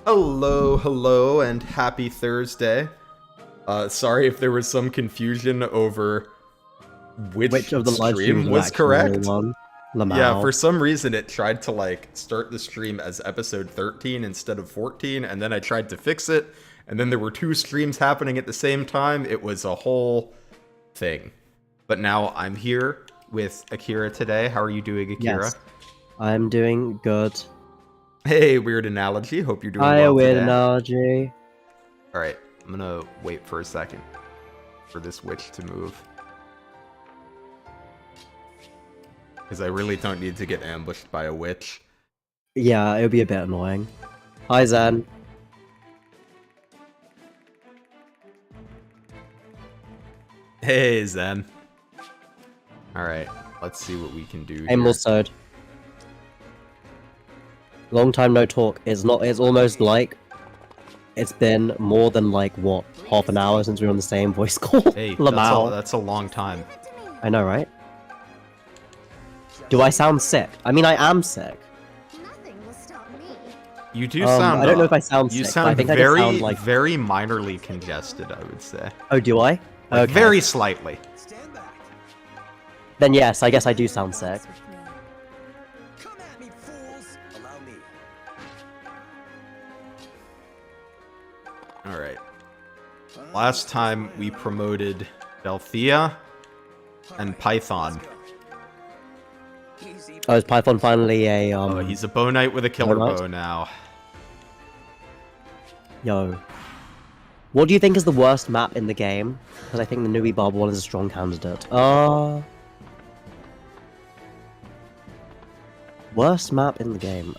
Hello, hello, and happy Thursday. Sorry if there was some confusion over which of the live stream streams was correct. one? Yeah, for some reason it tried to like start the stream as episode 13 instead of 14, and then I tried to fix it, and then there were two streams happening at the same time. It was a whole thing. But now I'm here with Akira today. How are you doing, Akira? Yes, I'm doing good. Hey, weird analogy. Hope you're doing Hi, well weird today. analogy. Alright, I'm gonna wait for a second for this witch to move. Because I really don't need to get ambushed by a witch. Yeah, it would be a bit annoying. Hi, Zen. Hey, Zen. Alright, let's see what we can do I'm here. also. Long time no talk. It's almost like it's been more than like what, half an hour since we were on the same voice call. Hey, Lamau. that's a long time. I know, right? Do I sound sick? I mean, I am sick. Nothing will stop me. You do sound. I don't know if I sound you sick, but I sound think I very, just sound like. very minorly congested, I would say. Oh, do I? Like, Okay. very slightly. Then yes, I guess I do sound sick. Come at me, fools! Allow me. Alright. Last time we promoted hellyeah and Python. Oh, is Python finally a Oh, he's a bow knight with a killer bow knight? bow now. Yo. What do you think is the worst map in the game? Because I think the Nuibaba one is a strong candidate. Worst map in the game.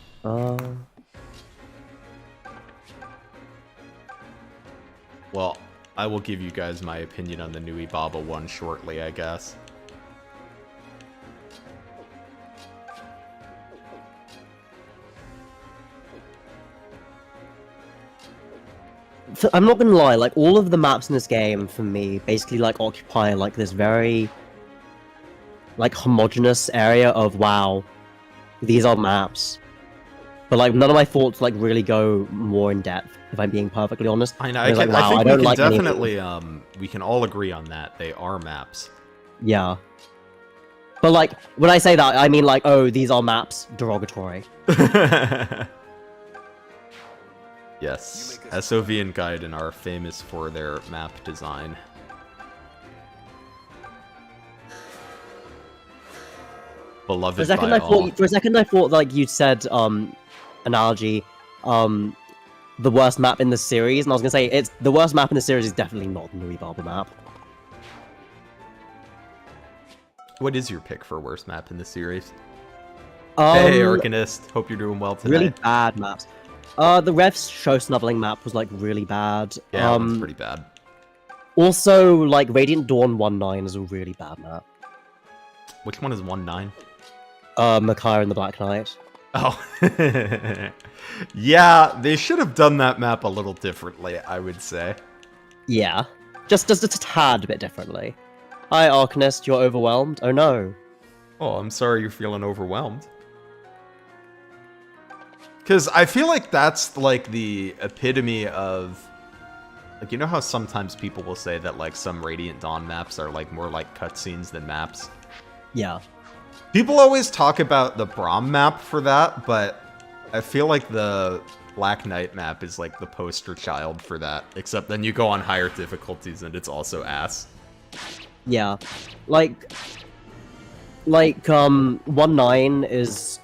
Well, I will give you guys my opinion on the Nuibaba one shortly, I guess. I'm not gonna lie, like, all of the maps in this game, for me, basically, like, occupy, like, this very, like, homogenous area of, wow, these are maps. But, like, none of my thoughts, like, really go more in depth, if I'm being perfectly honest. I know, It's like, wow, I think don't we can like any of definitely, we can all agree on that. They are maps. Yeah. But, like, when I say that, I mean, like, oh, these are maps, derogatory. Yes, SOV and Gaiden are famous for their map design. Beloved For a second, by all. I thought, like, you said, analogy, the worst map in the series, and I was gonna say, it's the worst map in the series is definitely not the Nuibaba map. What is your pick for worst map in the series? Hey, Arcanist. Hope you're doing well today. Really bad maps. The Rev's show snubbling map was, like, really bad. Yeah, that one's pretty bad. Also, like, Radiant Dawn 1-9 is a really bad map. Which one is 1-9? Makai and the Black Knight. Oh. Yeah, they should have done that map a little differently, I would say. Yeah. Just a tad bit differently. Hi, Arcanist, you're overwhelmed? Oh no. Oh, I'm sorry you're feeling overwhelmed. Because I feel like that's, like, the epitome of... Like, you know how sometimes people will say that, like, some Radiant Dawn maps are, like, more like cutscenes than maps? Yeah. People always talk about the Braum map for that, but I feel like the Black Knight map is, like, the poster child for that. Except then you go on higher difficulties and it's also ass. Yeah. Like 1-9 is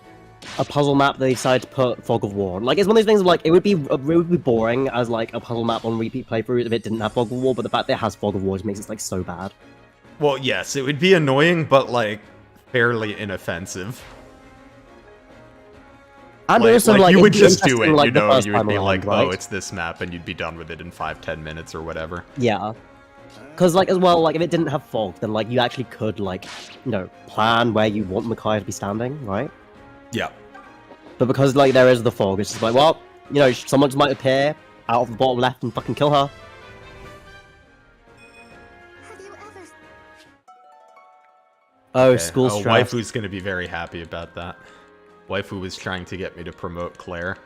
a puzzle map they decided to put Fog of War on. Like, it's one of those things of, like, it would be boring as, like, a puzzle map on repeat playthrough if it didn't have Fog of War, but the fact that it has Fog of War just makes it, like, so bad. Well, yes, it would be annoying, but, like, fairly inoffensive. And Like, also, you would it'd be just do it, interesting, like, you the know, first you would time be around, like, right? oh, it's this map, and you'd be done with it in 5-10 minutes or whatever. Yeah. Because, like, as well, like, if it didn't have fog, then, like, you actually could, like, you know, plan where you want Makai to be standing, right? Yeah. But because, like, there is the fog, it's just like, well, you know, someone just might appear out of the bottom left and fucking kill her. Have you ever? Oh, Okay. school Oh, stress. Waifu's gonna be very happy about that. Waifu was trying to get me to promote Claire.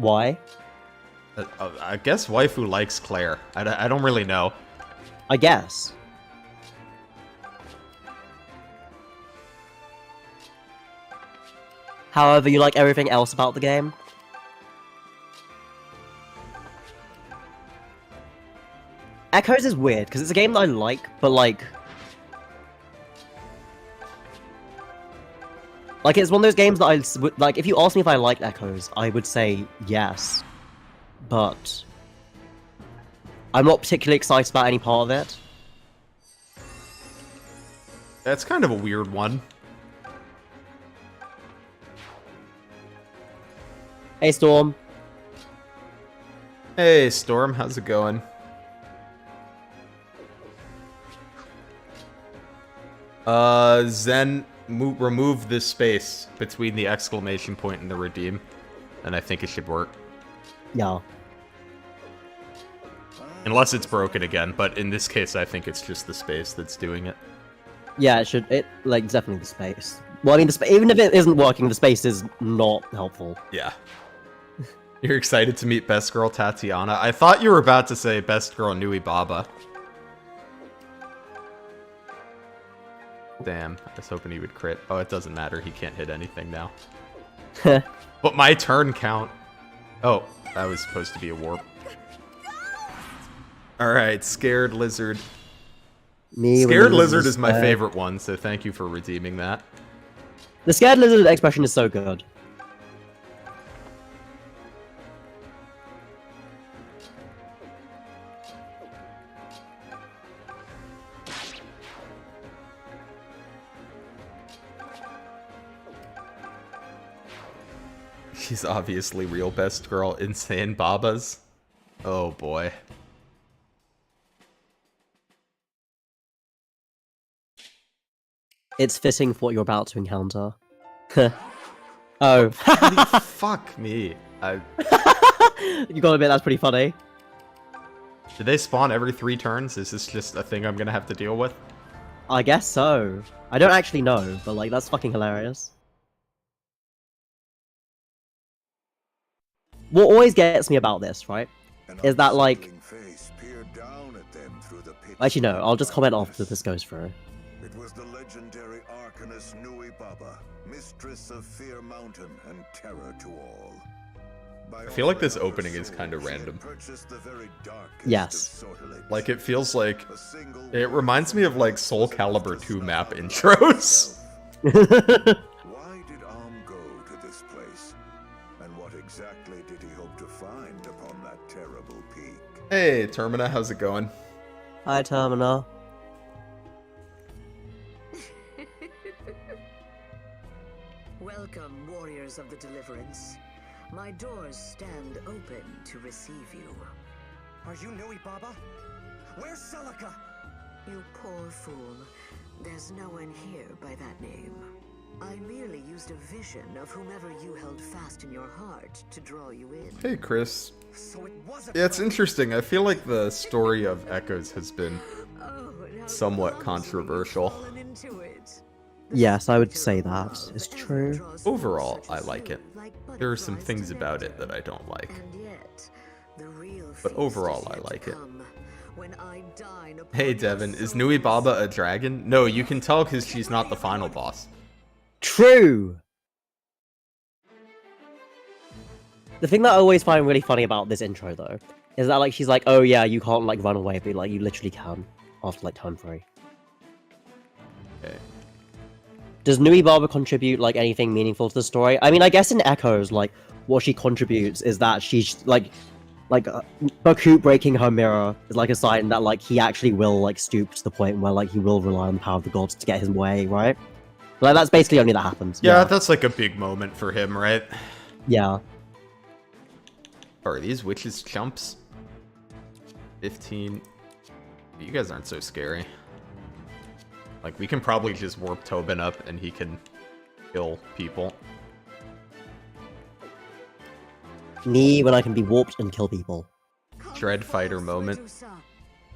Why? I guess waifu likes Claire. I don't really know. I guess. However, you like everything else about the game? Echoes is weird, because it's a game that I like, but like... Like, it's one of those games that like, if you ask me if I liked Echoes, I would say yes. But... I'm not particularly excited about any part of it. That's kind of a weird one. Hey, Storm. Hey, Storm, how's it going? Zen, remove this space between the exclamation point and the redeem, and I think it should work. Yeah. Unless it's broken again, but in this case, I think it's just the space that's doing it. Yeah, it should. Like, definitely the space. Well, I mean, even if it isn't working, the space is not helpful. Yeah. You're excited to meet Best Girl Tatiana? I thought you were about to say Best Girl Nuibaba. Damn, I was hoping he would crit. Oh, it doesn't matter. He can't hit anything now. But my turn count. Oh, that was supposed to be a warp. Alright, Scared Lizard. Scared Lizard is my favorite one, so thank you for redeeming that. The Scared Lizard expression is so good. She's obviously real Best Girl, insane Babas. Oh boy. It's fitting for what you're about to encounter. Oh. Fuck me. You gotta admit, that's pretty funny. Did they spawn every 3 turns? Is this just a thing I'm gonna have to deal with? I guess so. I don't actually know, but like, that's fucking hilarious. What always gets me about this, right, is that like... Actually no, I'll just comment after this goes through. It was the legendary Arcanist Nuibaba, mistress of Fear Mountain and terror to all. I feel like this opening is kind of random. Yes. Like, it feels like... It reminds me of, like, Soul Calibur 2 map intros. Why did Arm go to this place? And what exactly did he hope to find upon that terrible peak? Hey, Termina, how's it going? Hi, Termina. Welcome, warriors of the Deliverance. My doors stand open to receive you. Are you Nuibaba? Where's Celica? You poor fool. There's no one here by that name. I merely used a vision of whomever you held fast in your heart to draw you in. Hey, Chris. So it wasn't. Yeah, it's interesting. I feel like the story of Echoes has been somewhat controversial. Yes, I would say that is true. Overall, I like it. There are some things about it that I don't like. But overall, I like it. Hey, Devin, is Nuibaba a dragon? No, you can tell because she's not the final boss. True! The thing that I always find really funny about this intro, though, is that, like, she's like, oh yeah, you can't, like, run away, but, like, you literally can after, like, turn 3. Okay. Does Nuibaba contribute, like, anything meaningful to the story? I mean, I guess in Echoes, like, what she contributes is that she's, like, Bakut breaking her mirror is, like, a sign that, like, he actually will, like, stoop to the point where, like, he will rely on the power of the gods to get his way, right? Like, that's basically only that happens. Yeah, that's, like, a big moment for him, right? Yeah. Are these witches chumps? 15. You guys aren't so scary. Like, we can probably just warp Tobin up and he can kill people. Me when I can be warped and kill people. Dread fighter moment.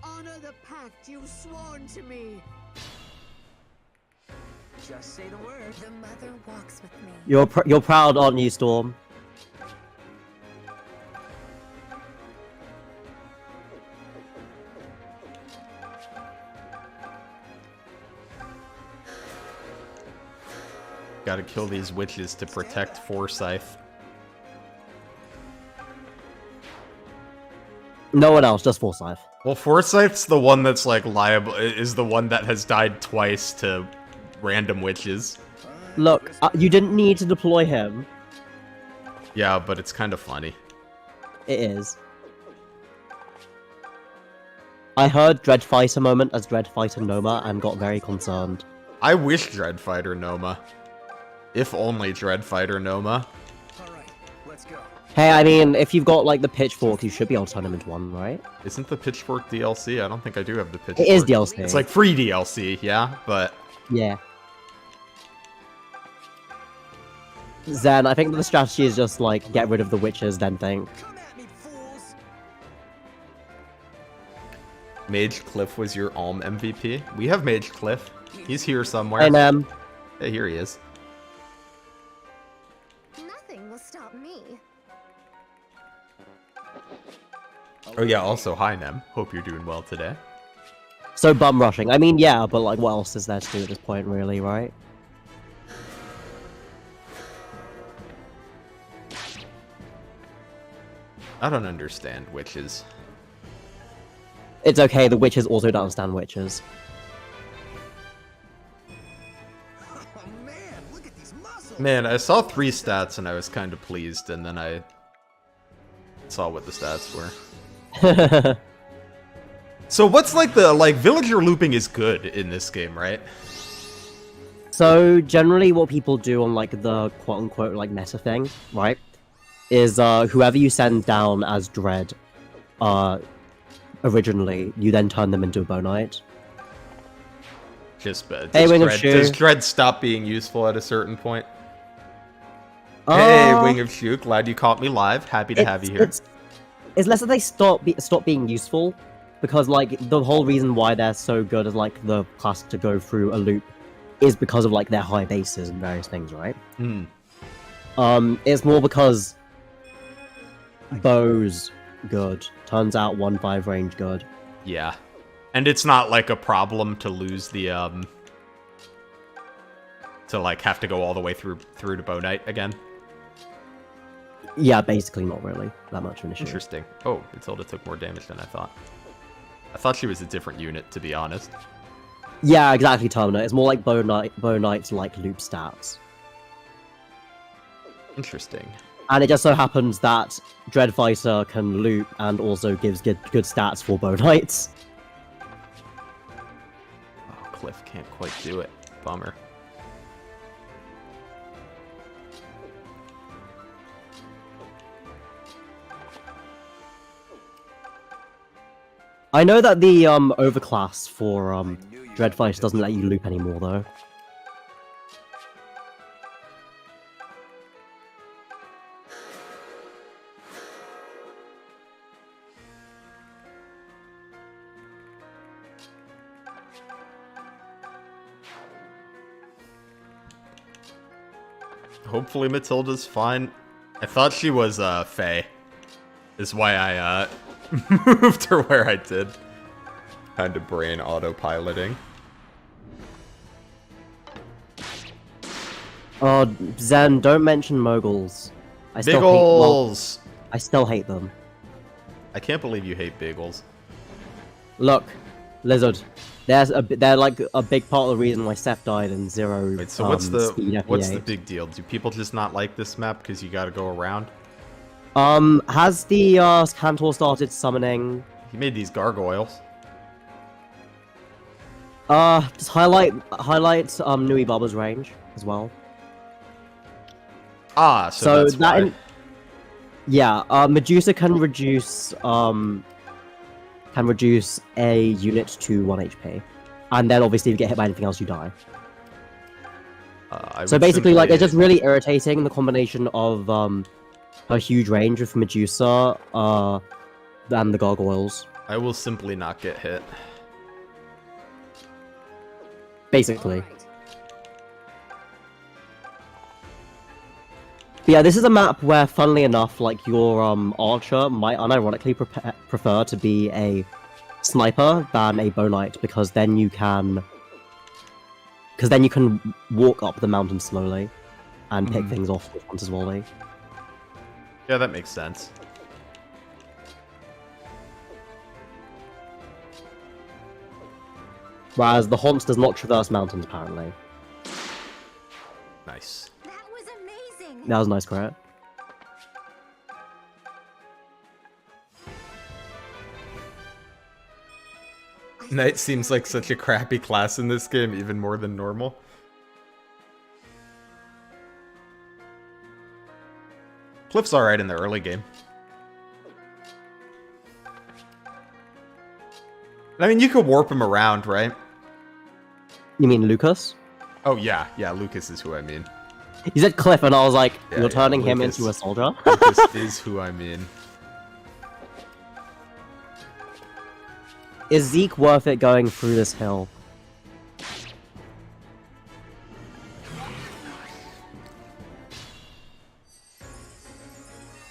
Honor the pact you've sworn to me. Just say the word. The mother walks with me. You're proud, aren't you, Storm? Gotta kill these witches to protect Forsyth. No one else, just Forsyth. Well, Forsyth's the one that's like liable, is the one that has died twice to random witches. Look, you didn't need to deploy him. Yeah, but it's kind of funny. It is. I heard Dreadfighter moment as Dreadfighter Noma and got very concerned. I wish Dreadfighter Noma. If only Dreadfighter Noma. Alright, let's go. Hey, I mean, if you've got, like, the Pitchfork, you should be able to turn him into one, right? Isn't the Pitchfork DLC? I don't think I do have the Pitchfork. It is DLC. It's like free DLC, yeah, but... Yeah. Zen, I think the strategy is just, like, get rid of the witches, then think. Come at me, fools! Mage Cliff was your Alm MVP? We have Mage Cliff. He's here somewhere. And, Hey, here he is. Nothing will stop me. Oh yeah, also, hi Nem. Hope you're doing well today. so bum rushing. I mean, yeah, but, like, what else is there to do at this point, really, right? I don't understand witches. It's okay, the witches also don't understand witches. Oh man, look at these muscles! Man, I saw 3 stats and I was kind of pleased, and then I saw what the stats were. So what's like the, villager looping is good in this game, right? So, generally what people do on, like, the quote-unquote, like, meta thing, right, is, whoever you send down as Dread, originally, you then turn them into a Bonite. Just, Hey, Wing of Shu. does Dread stop being useful at a certain point? Hey, Wing of Shu, glad you caught me live. Happy to have you here. It's less that they stop being useful, because, like, the whole reason why they're so good as, like, the class to go through a loop is because of, like, their high bases and various things, right? It's more because Bow's good. Turns out 1-5 range good. Yeah. And it's not like a problem to lose the, to, like, have to go all the way through to Bonite again. Yeah, basically not really that much of an issue. Interesting. Oh, Matilda took more damage than I thought. I thought she was a different unit, to be honest. Yeah, exactly, Terminator. It's more like Bow Knight's, like, loop stats. Interesting. And it just so happens that Dreadfighter can loop and also gives good stats for Bow Knights. Oh, Cliff can't quite do it. Bummer. I know that the overclass for Dreadfighter doesn't let you loop anymore, though. Hopefully Matilda's fine. I thought she was, Fae. Is why I, moved her where I did. Kind of brain autopiloting. Oh, Zen, don't mention moguls. I still Biggles! I still hate them. I can't believe you hate Biggles. Look, Lizard. They're like a big part of the reason why Seth died in Zero. Wait, so what's the FE8. big deal? Do people just not like this map because you gotta go around? Has the Cantor started summoning? He made these gargoyles. Just highlight Nuibaba's range as well. Ah, so that's why. Yeah, Medusa can reduce a unit to 1 HP, and then obviously if you get hit by anything else, you die. So basically, like, it's just really irritating the combination of her huge range with Medusa and the gargoyles. I will simply not get hit. Basically. But yeah, this is a map where, funnily enough, like, your archer might unironically prefer to be a sniper than a bow knight, because then you can Because then you can walk up the mountain slowly and pick Mhm. things off with Hunter's Volley. Yeah, that makes sense. Whereas the Haunts does not traverse mountains, apparently. Nice. That was amazing. That was a nice crit. Knight seems like such a crappy class in this game, even more than normal. Cliff's alright in the early game. I mean, you could warp him around, right? You mean Lucas? Oh, yeah. Yeah, Lucas is who I mean. You said Cliff, and I was like, Yeah, you're yeah, turning him Lucas. into a soldier? Lucas is who I mean. Is Zeke worth it going through this hill?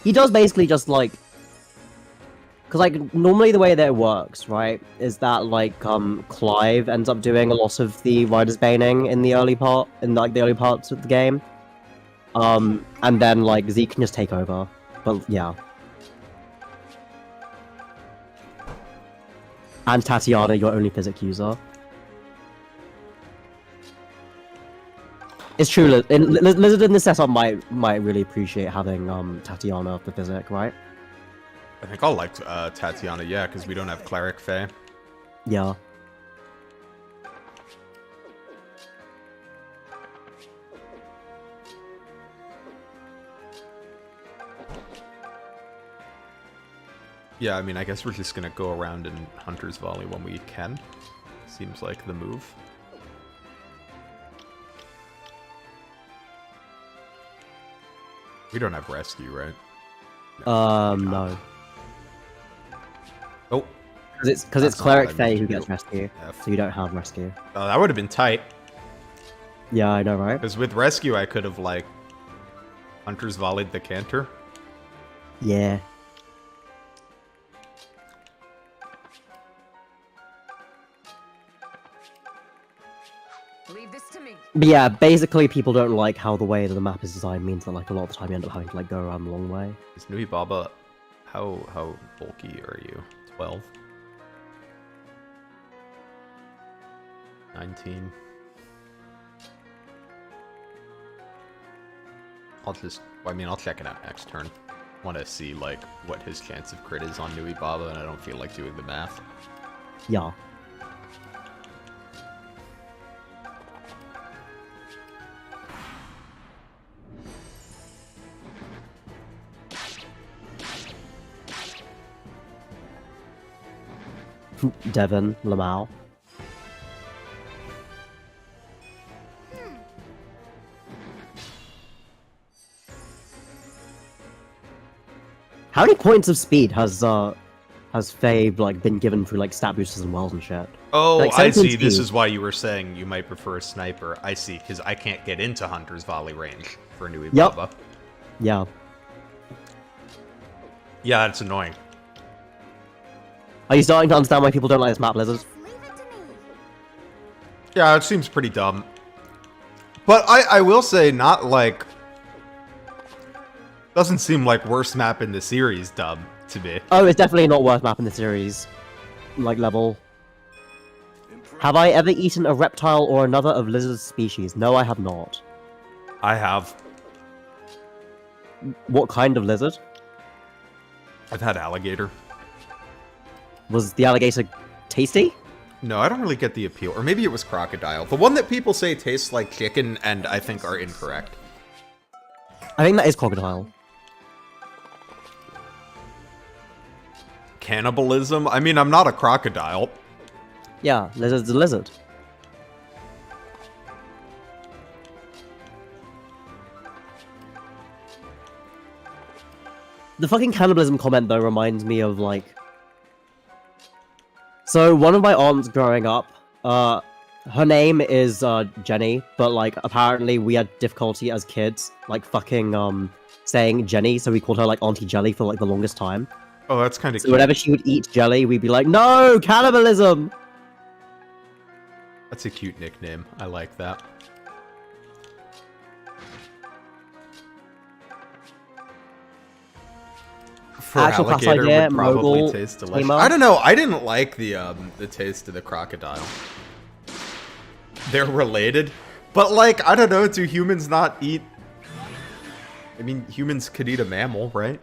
He does basically just like... Because like, normally the way that it works, right, is that like, Clive ends up doing a lot of the Rider's Baning in the early part, in like the early parts of the game. And then like, Zeke can just take over. But yeah. And Tatiana, your only physic user. It's true, Lizard in this setup might really appreciate having Tatiana for physic, right? I think I'll like Tatiana, yeah, because we don't have Cleric Fae. Yeah. Yeah, I mean, I guess we're just gonna go around in Hunter's Volley when we can. Seems like the move. We don't have Rescue, right? No. Oh, Because it's That's Cleric not what I Fae meant who to gets do. rescue, F. so you don't have rescue. oh, that would have been tight. Yeah, I know, right? Because with Rescue, I could have, like, Hunter's Volleyed the Canter. Yeah. Leave this to me. But yeah, basically people don't like how the way that the map is designed means that like a lot of the time you end up having to like go around the long way. Is Nuibaba, how bulky are you? 12? 19? I'll check it out next turn. Want to see, like, what his chance of crit is on Nuibaba, and I don't feel like doing the math. Yeah. Devon, Lamau. How many points of speed has Faye like been given through like stat boosters and wells and shit? Oh, Like, I see. 17 This speed. is why you were saying you might prefer a sniper. I see, because I can't get into Hunter's Volley range for Nuibaba. Yeah. Yeah, that's annoying. Are you starting to understand why people don't like this map, Lizard? Just leave it to me. Yeah, it seems pretty dumb. But I will say, not like... Doesn't seem like worst map in the series dumb to me. Oh, it's definitely not worth map in the series. Like level. Have I ever eaten a reptile or another of Lizard's species? No, I have not. I have. What kind of lizard? I've had alligator. Was the alligator tasty? No, I don't really get the appeal. Or maybe it was crocodile. The one that people say tastes like chicken and I think are incorrect. I think that is crocodile. Cannibalism? I mean, I'm not a crocodile. Yeah, lizard's a lizard. The fucking cannibalism comment though reminds me of like... So one of my aunts growing up, her name is Jenny, but like apparently we had difficulty as kids, like fucking saying Jenny, so we called her like Auntie Jelly for like the longest time. Oh, that's kind of So whenever she would eat jelly, we'd be like, no, cannibalism! That's a cute nickname. I like that. For Actual class alligator idea, would probably mogul, taste delicious. tamer. I don't know. I didn't like the taste of the crocodile. They're related, but like I don't know. Do humans not eat? I mean, humans could eat a mammal, right?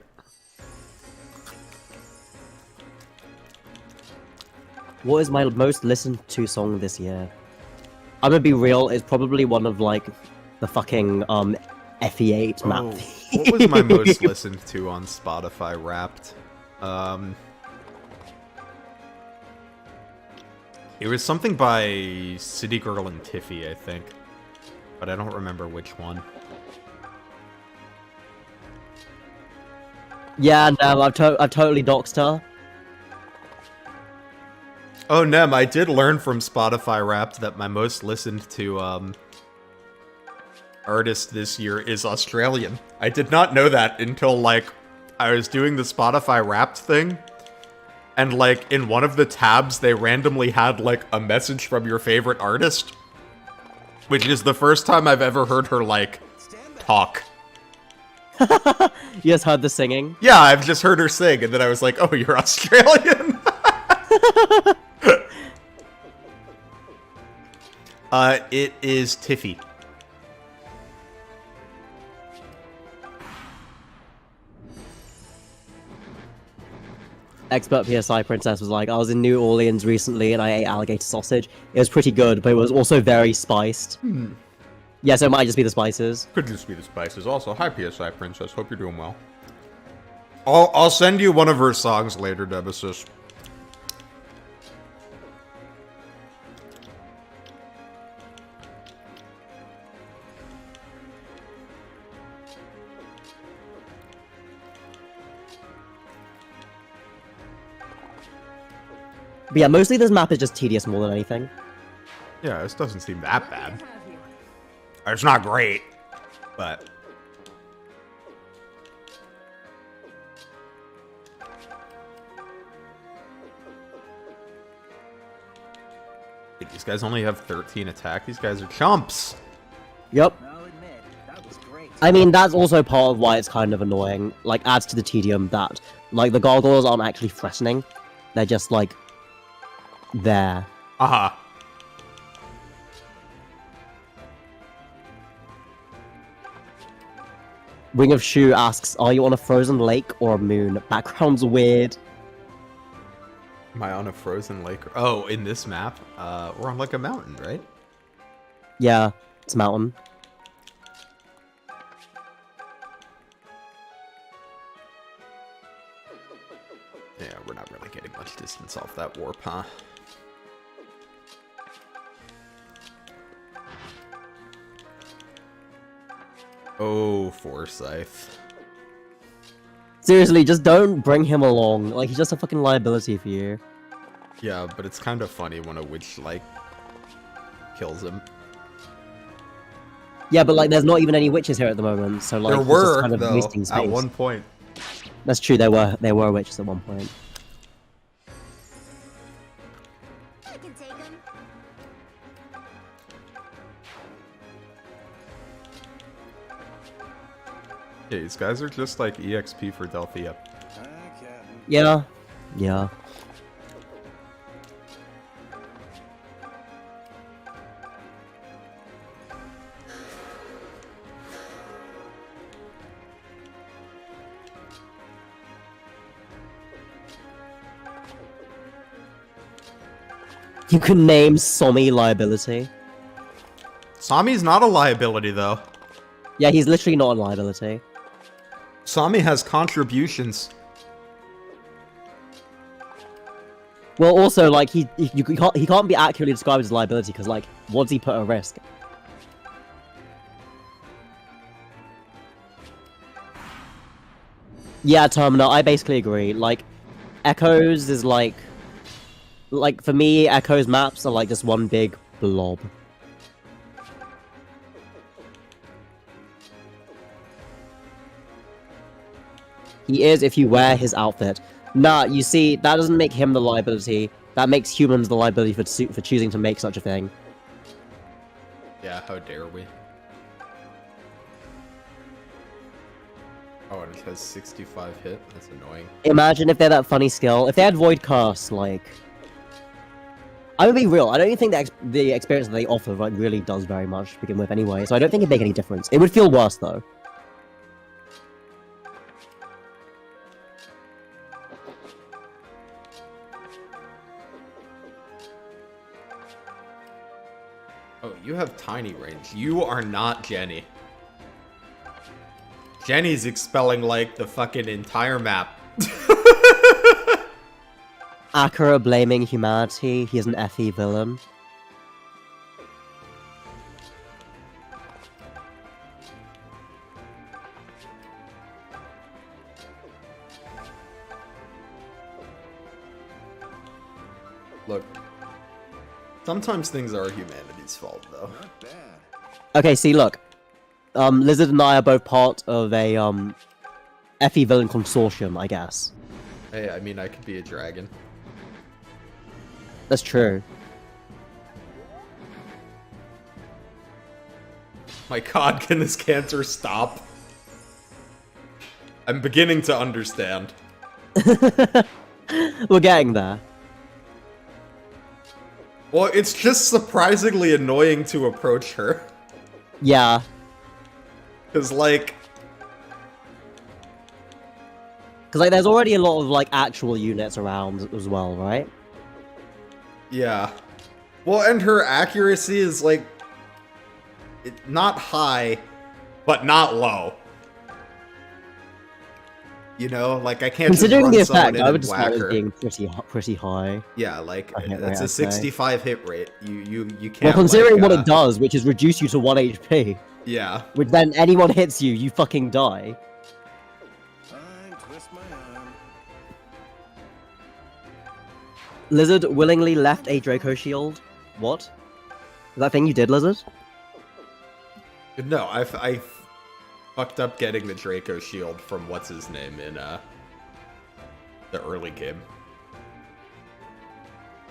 What is my most listened to song this year? I'm gonna be real, it's probably one of like the fucking FE8 map. Oh, what was my most listened to on Spotify Wrapped? It was something by City Girl and Tiffy, I think, but I don't remember which one. Yeah, no, I've totally doxed her. Oh, Nem, I did learn from Spotify Wrapped that my most listened to artist this year is Australian. I did not know that until, like, I was doing the Spotify Wrapped thing, and, like, in one of the tabs, they randomly had, like, a message from your favorite artist, which is the first time I've ever heard her, like, talk. You just heard the singing? Yeah, I've just heard her sing, and then I was like, oh, you're Australian? It is Tiffy. Expert PSI Princess was like, I was in New Orleans recently and I ate alligator sausage. It was pretty good, but it was also very spiced. Yeah, so it might just be the spices. Could just be the spices. Also, hi PSI Princess. Hope you're doing well. I'll send you one of her songs later, Nemesis. But yeah, mostly this map is just tedious more than anything. Yeah, this doesn't seem that bad. It's not great, but... These guys only have 13 attack. These guys are chumps. Yep. I'll admit, that was great. I mean, that's also part of why it's kind of annoying. Like, adds to the tedium that, like, the gargoyles aren't actually threatening. They're just, like, there. Aha. Ring of Shu asks, are you on a frozen lake or a moon? Background's weird. Am I on a frozen lake? Oh, in this map? We're on like a mountain, right? Yeah, it's a mountain. Yeah, we're not really getting much distance off that warp, huh? Oh, Forsyth. Seriously, just don't bring him along. Like, he's just a fucking liability for you. Yeah, but it's kind of funny when a witch, like, kills him. Yeah, but, like, there's not even any witches here at the moment, so, like, There he's just were, kind of though, wasting space. at one point. That's true, there were witches at one point. I can take him. Yeah, these guys are just like EXP for Delphia. Yeah. Yeah. You can name Somi liability. Sami's not a liability, though. Yeah, he's literally not a liability. Sami has contributions. Well, also, like, he can't be accurately described as a liability, because, like, what does he put at risk? Yeah, Terminal, I basically agree. Like, Echoes is, like, for me, Echoes maps are, like, just one big blob. He is if you wear his outfit. Nah, you see, that doesn't make him the liability. That makes humans the liability for choosing to make such a thing. Yeah, how dare we? Oh, and it has 65 hit? That's annoying. Imagine if they're that funny skill. If they had Void Cast, like... I'm gonna be real, I don't even think the experience that they offer like really does very much to begin with anyway, so I don't think it'd make any difference. It would feel worse though. Oh, you have tiny range. You are not Jenny. Jenny's expelling, like, the fucking entire map. Akira blaming humanity, he is an FE villain. Look, sometimes things are humanity's fault, though. Not bad. Okay, see, look. Lizard and I are both part of a, FE villain consortium, I guess. Hey, I mean, I could be a dragon. That's true. My god, can this cancer stop? I'm beginning to understand. We're getting there. Well, it's just surprisingly annoying to approach her. Yeah. Because, like... Because, like, there's already a lot of, like, actual units around as well, right? Yeah. Well, and her accuracy is, like... not high, but not low. You know? Like, I can't Considering the just run someone effect, in I would and describe whack it as her. being pretty high. Yeah, like, A hit that's rate, a I'd say. 65 hit rate. You can't, Well, considering like, what it does, which is reduce you to 1 HP, Yeah. which then anyone hits you, you fucking die. Fine, twist my arm. Lizard willingly left a Draco shield. What? Is that thing you did, Lizard? No, I fucked up getting the Draco shield from what's-his-name in, the early game.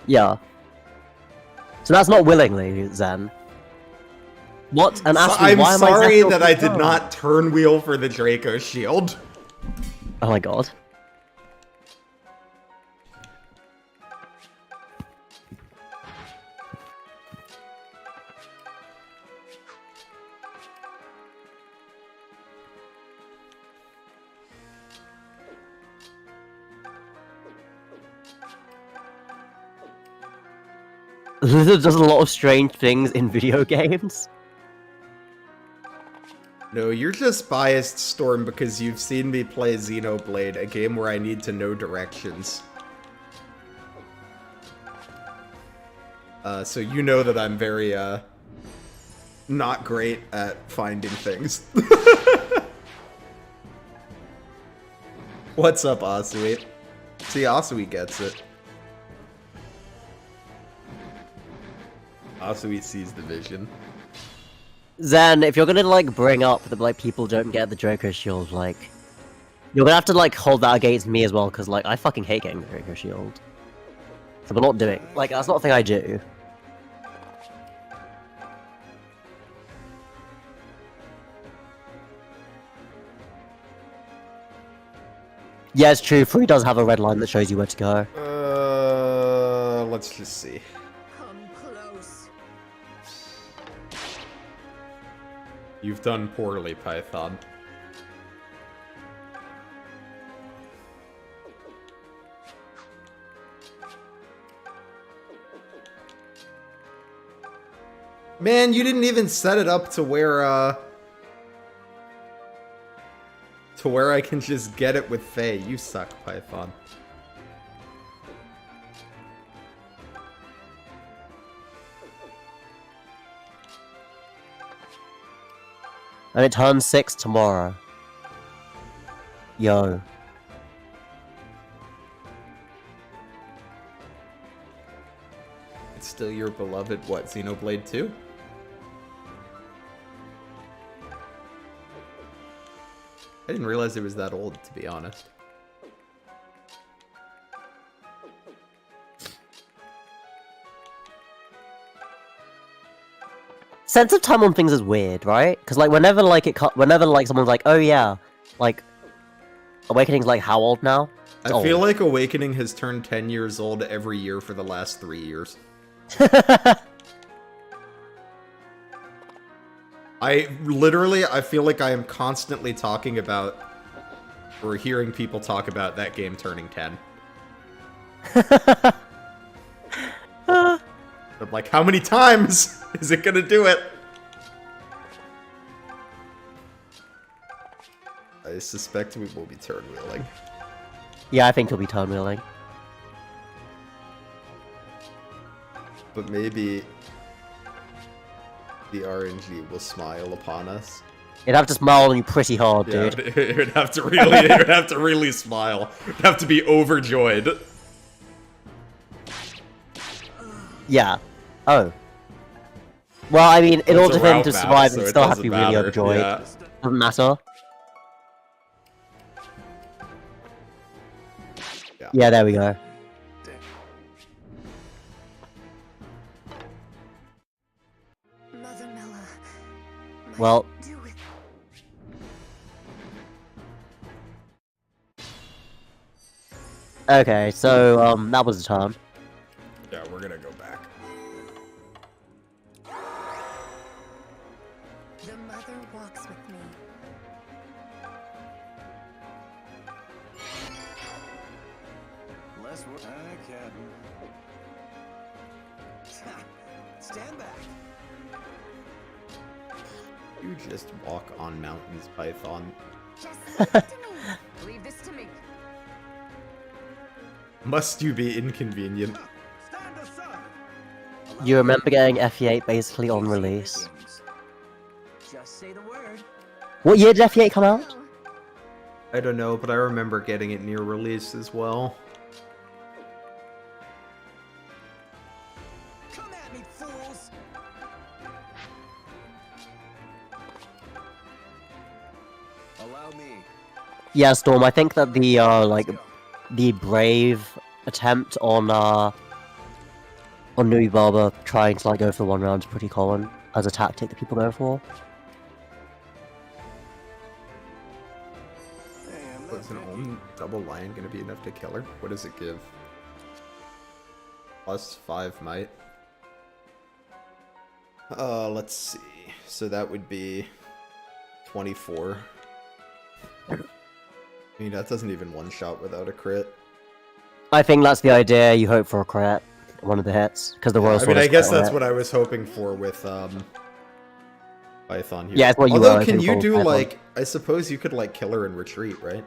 Yeah. So that's not willingly, Zen. What? And So ask me, I'm why am I sorry Zephyr that I did Control? not turn wheel for the Draco shield. Oh my god. Lizard does a lot of strange things in video games. No, you're just biased, Storm, because you've seen me play Xenoblade, a game where I need to know directions. So you know that I'm very, not great at finding things. What's up, Asui? See, Asui gets it. Asui sees the vision. Zen, if you're gonna like bring up that like people don't get the Draco shield, like you're gonna have to like hold that against me as well, because like I fucking hate getting the Draco shield. So we're not doing like that's not a thing I do. Yeah, it's true. Free does have a red line that shows you where to go. Let's just see. Come close. You've done poorly, Python. Man, you didn't even set it up to where I can just get it with Faye. You suck, Python. And it turns 6 tomorrow. Yo. It's still your beloved, what, Xenoblade 2? I didn't realize it was that old, to be honest. sense of time on things is weird, right? Because like whenever like whenever like someone's like, oh yeah, like Awakening's like how old now? It's I feel old. like Awakening has turned 10 years old every year for the last 3 years. I feel like I am constantly talking about, or hearing people talk about that game turning 10. I'm like, how many times is it gonna do it? I suspect we will be turn wheeling. Yeah, I think he'll be turn wheeling. But maybe the RNG will smile upon us. It'd have to smile on you pretty hard, Yeah, dude. it would have to really smile. It'd have to be overjoyed. Yeah. Oh. Well, I mean, in order It's a for him route to map, survive, so he'd it still have to doesn't be really matter. overjoyed. Yeah. Doesn't matter. Yeah, there we go. Mother Mela, might Well, do it. okay, so, that was the turn. Yeah, we're gonna go back. The mother walks with me. Less work. I can. Stand back. You just walk on mountains, Python. Just leave it to me. Leave this to me. Must you be inconvenient? Stand aside. You remember getting FE8 basically on release. Just say the word. What year did FE8 come out? Oh, I don't know, but I remember getting it near release as well. Come at me, fools. Allow me. Yeah, Storm, I think that the, like, the brave attempt on Nuibaba trying to, like, go for one round is pretty common as a tactic that people go for. Hey, I'm not Was an picky. own double lion gonna be enough to kill her? What does it give? Plus 5 might. Let's see. So that would be 24. I mean, that doesn't even one-shot without a crit. I think that's the idea. You hope for a crit, one of the hits, because the Royal I Sword mean, is I guess crit on that's it. what I was hoping for with, Python here. Yeah, it's what you Although, were can hoping you for, do, Python. like, I suppose you could, like, kill her and retreat, right?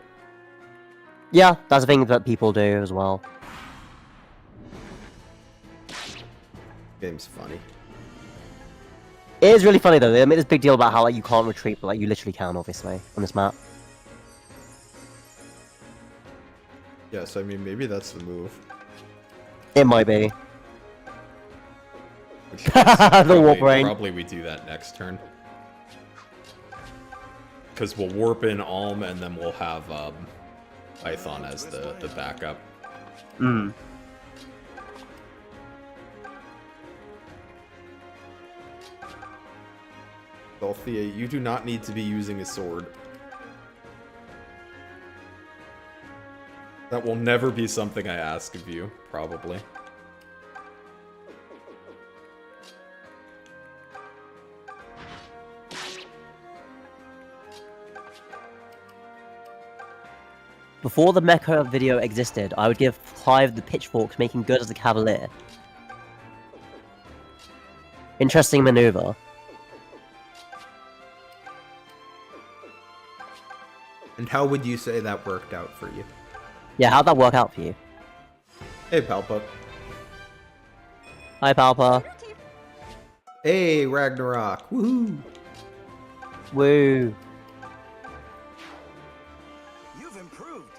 Yeah, that's a thing that people do as well. Game's funny. It is really funny though. They made this big deal about how like you can't retreat, but like you literally can, obviously, on this map. Yeah, so I mean, maybe that's the move. It might be. Which The warp ring. Probably we do that next turn. Because we'll warp in Alm, and then we'll have Python as the backup. Hmm. Althea, you do not need to be using a sword. That will never be something I ask of you, probably. Before the mecha video existed, I would give Clive the pitchforks making good as a cavalier. Interesting maneuver. And how would you say that worked out for you? Yeah, how'd that work out for you? Hey, Palpa. Hi, Palpa. Hey, Ragnarok. Woohoo! Woo. You've improved.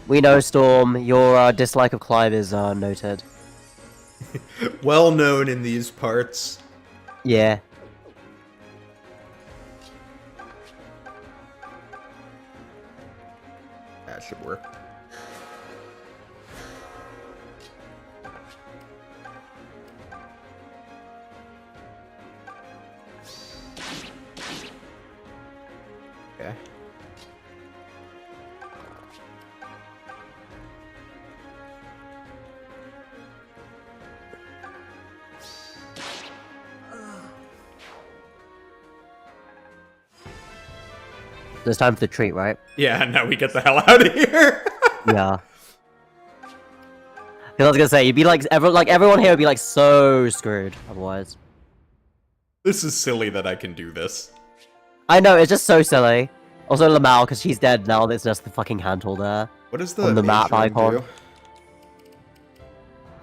We know, Storm, your dislike of Clive is noted. Well known in these parts. Yeah. That should work. Okay. It's time for the treat, right? Yeah, now we get the hell out of here. Yeah. Because I was gonna say, you'd be like, everyone here would be like so screwed otherwise. This is silly that I can do this. I know, it's just so silly. Also, Lamau, because she's dead now, there's just the fucking handle there. What is the On the map mage one icon. do?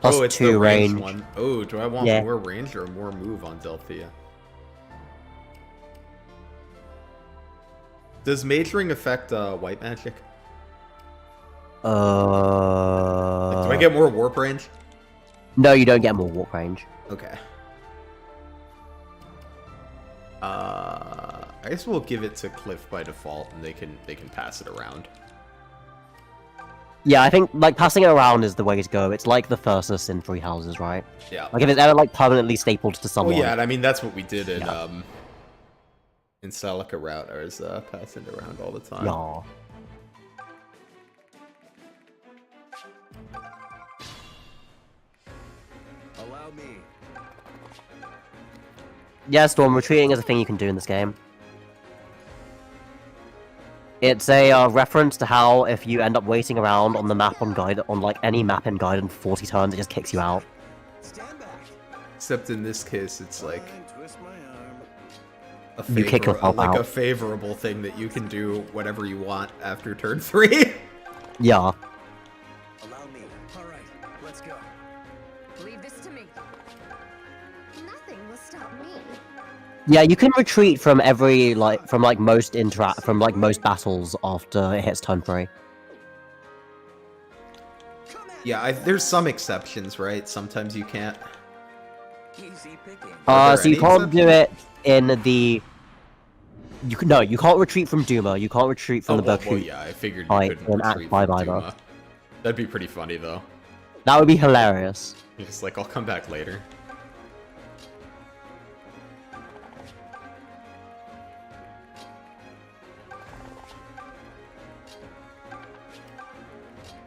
Plus Oh, it's 2 the range range. one. Oh, do I want Yeah. more range or more move on Delphia? Does Mage Ring affect white magic? Like, do I get more warp range? No, you don't get more warp range. Okay. I guess we'll give it to Cliff by default, and they can pass it around. Yeah, I think like passing it around is the way to go. It's like the Fursus in Three Houses, right? Yeah. Like if it's ever like permanently stapled to someone. Well, yeah, and I mean that's what we did in Yeah. in Celica Route. I was passing it around all the time. Yeah. Allow me. Yeah, Storm, retreating is a thing you can do in this game. It's a reference to how if you end up waiting around on the map on guide on like any map in Gaiden for 40 turns, it just kicks you out. Stand back. Except in this case, it's like And twist my arm. a You kick yourself like out. a favorable thing that you can do whatever you want after turn 3. Yeah. Allow me. All right, let's go. Leave this to me. Nothing will stop me. Yeah, you can retreat from every most battles after it hits turn 3. Come at Yeah, there's some exceptions, right? Sometimes you can't. Easy picking. Are there So you any can't do it exceptions? in the. You can't retreat from Duma. You can't retreat from the well, Berkut. yeah, I figured you Fight couldn't in Act retreat 5 from either. Duma. That'd be pretty funny, though. That would be hilarious. You're just like, I'll come back later.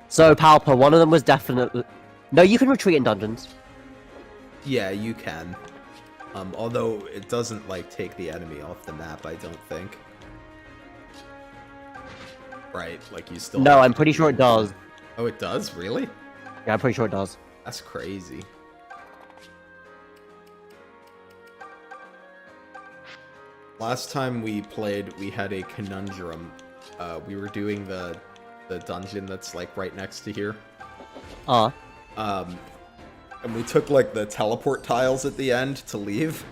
So Palpa, one of them was definitely. No, you can retreat in dungeons. Yeah, you can. Although it doesn't, like, take the enemy off the map, I don't think. Right, like, you still... No, have I'm to pretty do sure it does. Oh, it does? Really? Yeah, I'm pretty sure it does. That's crazy. Last time we played, we had a conundrum. We were doing the dungeon that's, like, right next to here. And we took, like, the teleport tiles at the end to leave.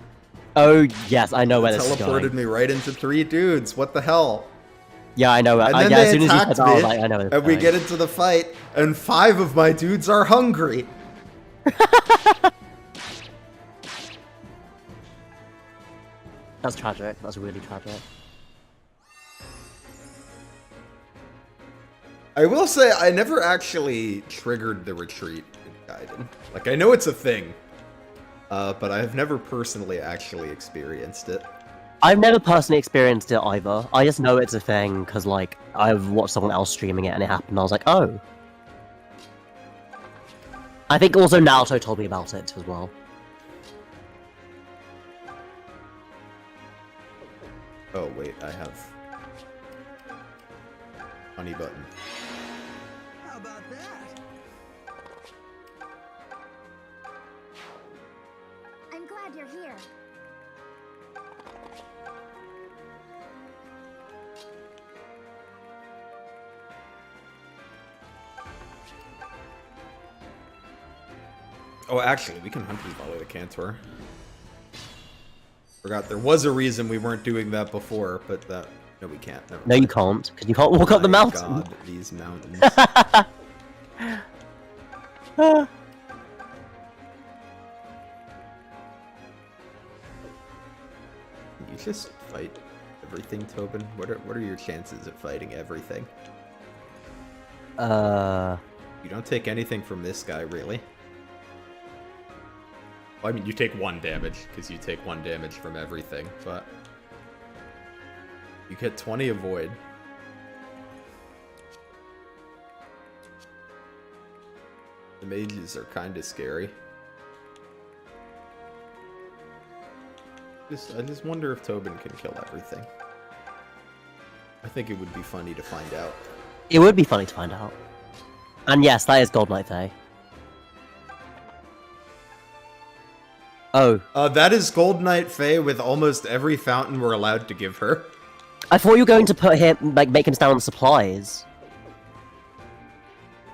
Oh, yes, I know where It this is teleported going. me right into 3 dudes. What the hell? Yeah, I know. And Yeah, then as they soon as you attacked said that, I was me, like, I know where this and is we going. get into the fight, and 5 of my dudes are hungry. That's tragic. That's really tragic. I will say, I never actually triggered the retreat in Gaiden. Like, I know it's a thing, but I have never personally actually experienced it. I've never personally experienced it either. I just know it's a thing because, like, I've watched someone else streaming it and it happened. I was like, oh. I think also Naruto told me about it as well. Oh, wait, I have... Honey button. How about that? I'm glad you're here. Oh, actually, we can Hunter's Volley the Cantor. Forgot there was a reason we weren't doing that before, but that... No, we can't. Never No, you mind. can't, because you can't walk up the My mountain. God, these mountains. You just fight everything, Tobin? What are your chances of fighting everything? You don't take anything from this guy, really? Well, I mean, you take 1 damage, because you take 1 damage from everything, but... You get 20 avoid. The mages are kind of scary. I just wonder if Tobin can kill everything. I think it would be funny to find out. It would be funny to find out. And yes, that is Gold Knight Faye. Oh. That is Gold Knight Faye with almost every fountain we're allowed to give her. I thought you were going to put him, like, make him stand on supplies.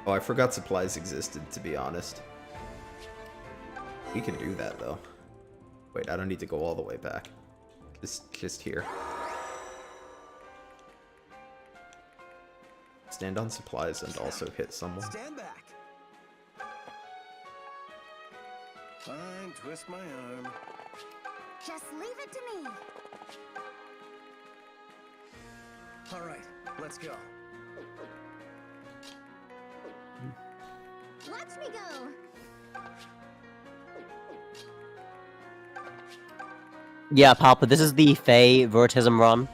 Oh, I forgot supplies existed, to be honest. We can do that, though. Wait, I don't need to go all the way back. Just here. Stand on supplies and also hit someone. Stand back. Fine, twist my arm. Just leave it to me. All right, let's go. Watch me go. Yeah, Papa, this is the Faye Vertism run.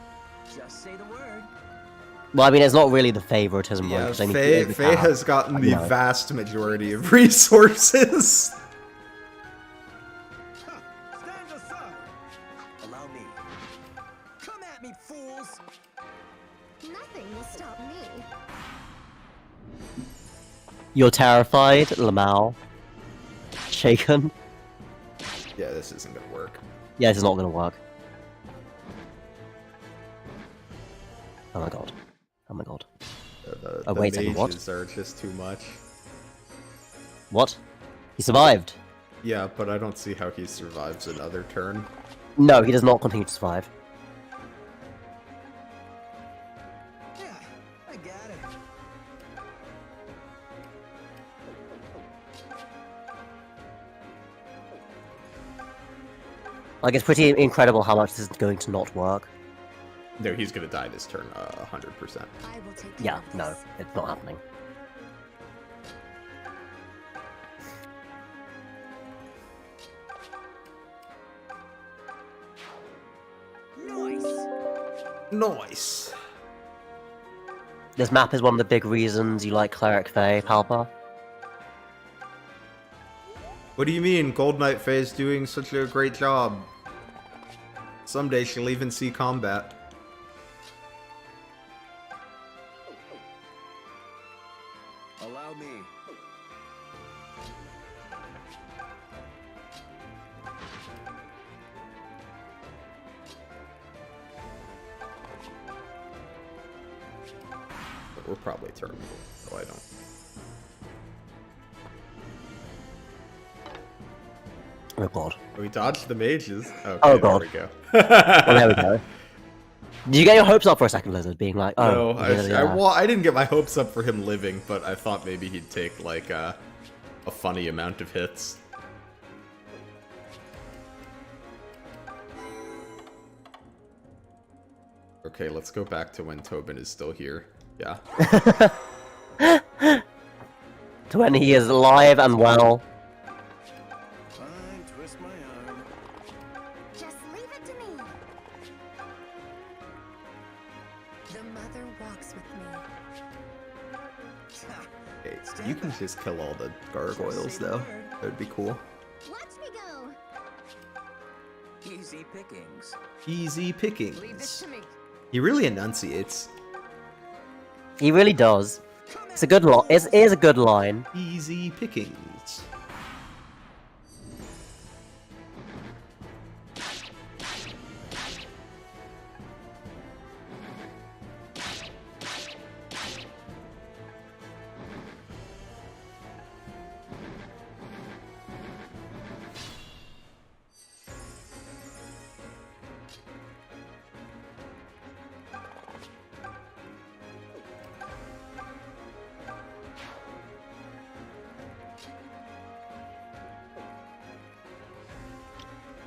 Just say the word. Well, I mean, it's not really the Faye Vertism run. Yeah, 'cause I need Faye, every Faye tab. has gotten the know. vast majority of resources. Stand aside. Allow me. Come at me, fools. Nothing will stop me. You're terrified, Lamau. Shaken. Yeah, this isn't gonna work. Yeah, this is not gonna work. Oh my god. Oh my god. The Oh, wait a second, what? mages are just too much. What? He survived. Yeah, but I don't see how he survives another turn. No, he does not continue to survive. Yeah, I got it. Like, it's pretty incredible how much this is going to not work. No, he's gonna die this turn, 100%. I will take care Yeah, of no, this. it's not happening. Nice. Nice. This map is one of the big reasons you like Cleric Faye, Palpa. What do you mean? Gold Knight Faye's doing such a great job. Someday she'll even see combat. Allow me. But we're probably terminal, so I don't. Oh god. We dodged the mages. Okay, Oh, God. There we go. Well, there we go. Did you get your hopes up for a second, Lizard, being like, oh, No, yeah. well, I didn't get my hopes up for him living, but I thought maybe he'd take like a funny amount of hits. Okay, let's go back to when Tobin is still here. Yeah. To when he is alive and well. Fine, twist my arm. Just leave it to me. The mother walks with me. Okay, you can just kill all the gargoyles though. That would be cool. Watch me go. Easy pickings. Easy Leave this pickings. to me. He really enunciates. He really does. It's a good line. It is a good line. Easy pickings.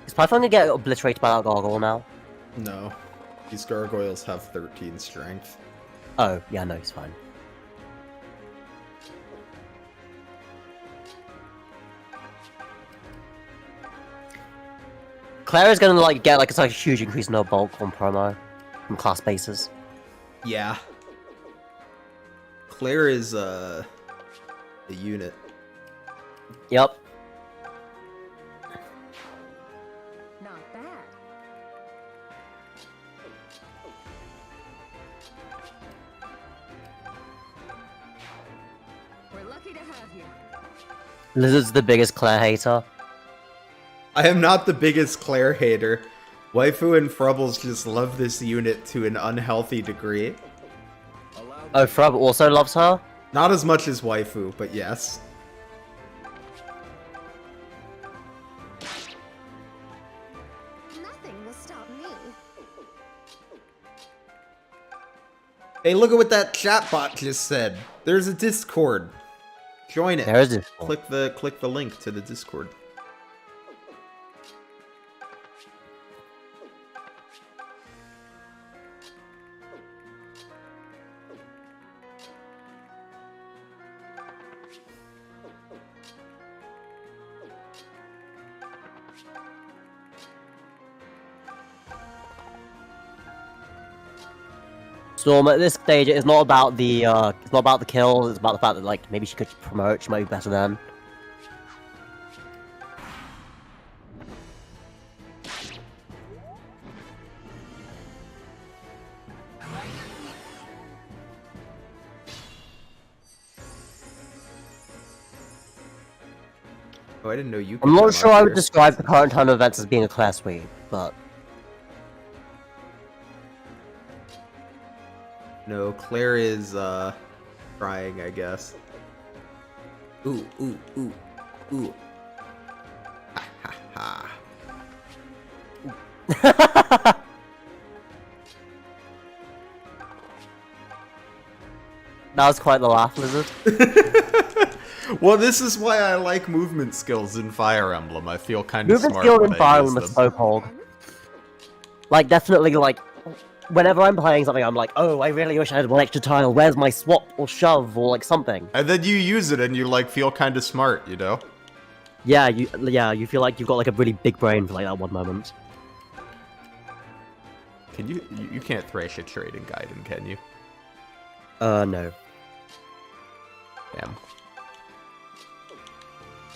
Is Python gonna get obliterated by that gargoyle now? No. These gargoyles have 13 strength. Oh, yeah, no, he's fine. Claire is gonna like get like a huge increase in her bulk on promo. from class bases. Yeah. Claire is a unit. Yep. Not bad. We're lucky to have you. Lizard's the biggest Claire hater. I am not the biggest Claire hater. Waifu and Frubbles just love this unit to an unhealthy degree. Oh, Frub also loves her? Not as much as Waifu, but yes. Nothing will stop me. Hey, look at what that chatbot just said. There's a Discord. Join it. There is this. Click the link to the Discord. Storm, at this stage, it's not about the kills. It's about the fact that like maybe she could promote. She might be better than. Oh, I didn't know you could I'm come not up sure I would here. describe the current turn of events as being a Claire sweep, but No, Claire is trying, I guess. Ooh, ooh, ooh, ooh. Ha ha ha. that was quite the laugh, Lizard. Well, this is why I like movement skills in Fire Emblem. I feel kind of Movement smart skill when in I Fire use Emblem is them. so cold. Like, definitely, like, whenever I'm playing something, I'm like, oh, I really wish I had one extra tile. Where's my swap or shove or like something? And then you use it and you like feel kind of smart, you know? Yeah, you feel like you've got like a really big brain for like that one moment. Can you can't thrash a trading Gaiden, can you? No. Damn.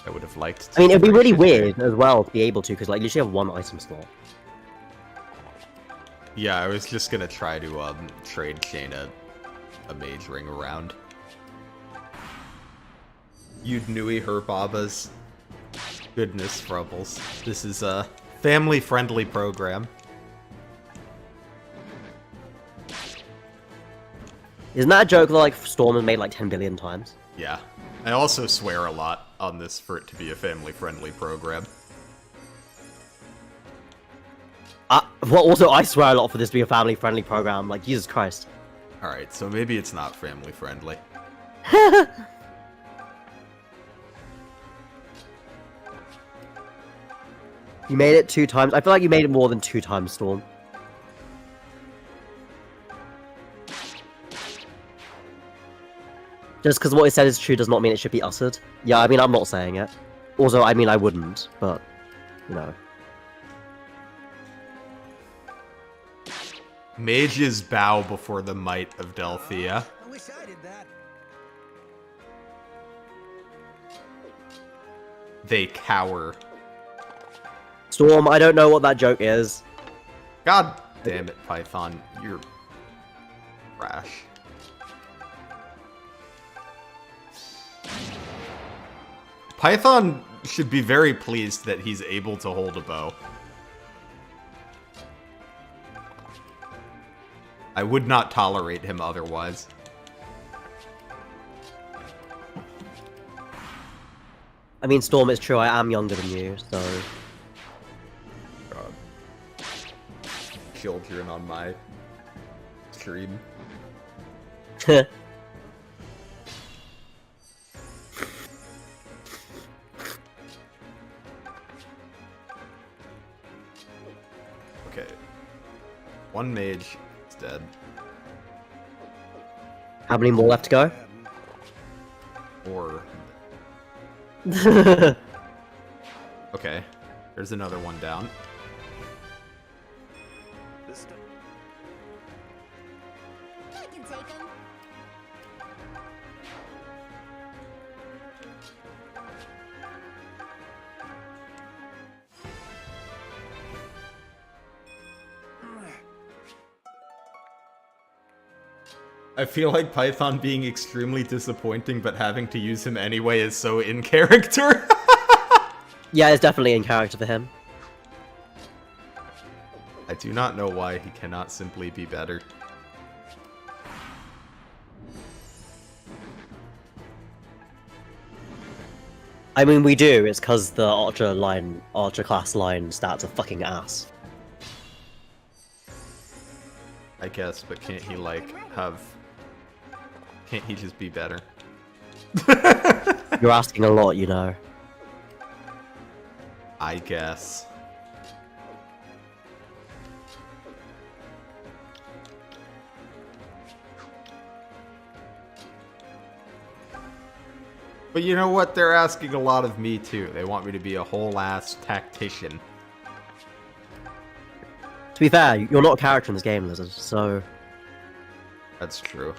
I would have liked to. I mean, it'd be really thrash a weird as well to be able to, because like you usually have one item slot. Yeah, I was just gonna try to trade chain a mage ring around. You'd Nui her babas. Goodness, Frubbles. This is a family-friendly program. Isn't that a joke that like Storm has made like 10 billion times? Yeah. I also swear a lot on this for it to be a family-friendly program. Well, also I swear a lot for this to be a family-friendly program. Like Jesus Christ. Alright, so maybe it's not family-friendly. You made it 2 times. I feel like you made it more than 2 times, Storm. Just because what it said is true does not mean it should be uttered. Yeah, I mean, I'm not saying it. Also, I mean, I wouldn't, but, you know. Mages bow before the might of Delphia. I wish I did that. They cower. Storm, I don't know what that joke is. God damn it, Python. You're trash. Python should be very pleased that he's able to hold a bow. I would not tolerate him otherwise. I mean, Storm, it's true, I am younger than you, so... God. Children on my stream. Okay. One mage is dead. How many more left to go? Or... Okay. There's another one down. This time, I feel like Python being extremely disappointing, but having to use him anyway is so in character. Yeah, it's definitely in character for him. I do not know why he cannot simply be better. I mean, we do. It's because the Archer class line stats are fucking ass. I guess, but can't he, like, have... Can't he just be better? You're asking a lot, you know. I guess. But you know what? They're asking a lot of me, too. They want me to be a whole-ass tactician. To be fair, you're not a character in this game, Lizard, so... That's true.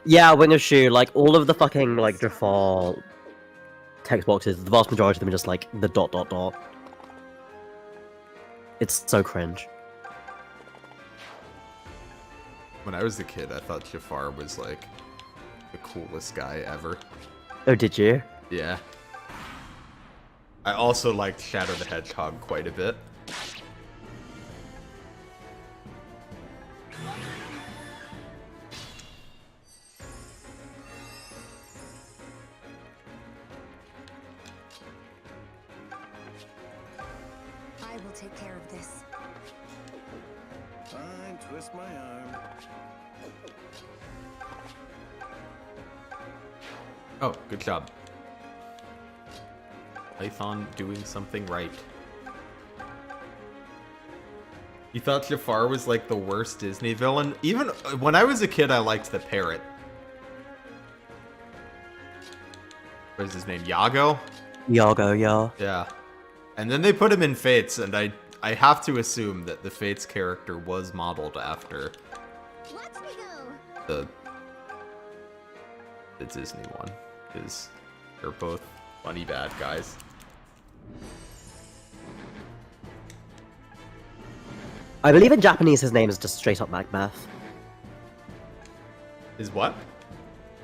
Yeah, Wing of Shoe, like, all of the fucking, like, default text boxes, the vast majority of them are just, like, the ... It's so cringe. When I was a kid, I thought Jafar was, like, the coolest guy ever. Oh, did you? Yeah. I also liked Shadow the Hedgehog quite a bit. I will take care of this. Fine, twist my arm. Oh, good job. Python doing something right. You thought Jafar was like the worst Disney villain? Even when I was a kid, I liked the parrot. What is his name? Yago? Yago, yeah. Yeah. And then they put him in Fates, and I have to assume that the Fates character was modeled after Let's go. the Disney one, because they're both funny bad guys. I believe in Japanese his name is just straight up Macbeth. Is what?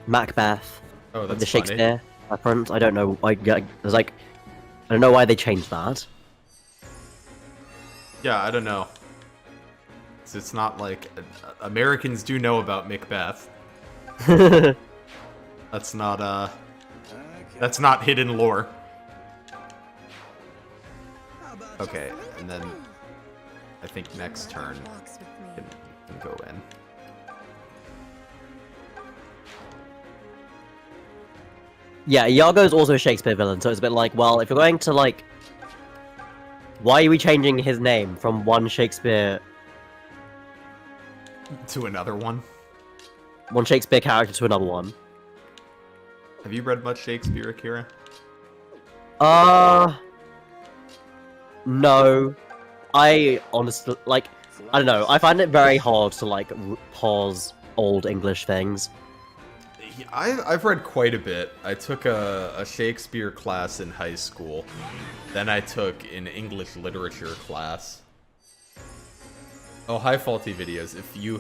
Macbeth. Oh, Like that's the funny. Shakespeare reference. I don't know. There's like, I don't know why they changed that. Yeah, I don't know. It's not like Americans do know about Macbeth. That's not that's not hidden lore. Okay, and then I think next turn Walks with me. can go in. Yeah, Yago's also a Shakespeare villain, so it's a bit like, well, if you're going to like, why are we changing his name from one Shakespeare To another one. character to another one? Have you read much Shakespeare, Akira? No. I honestly, like, I don't know, I find it very hard to like pause old English things. I've read quite a bit. I took a Shakespeare class in high school. Then I took an English literature class. Oh, hi, Faulty Videos. If you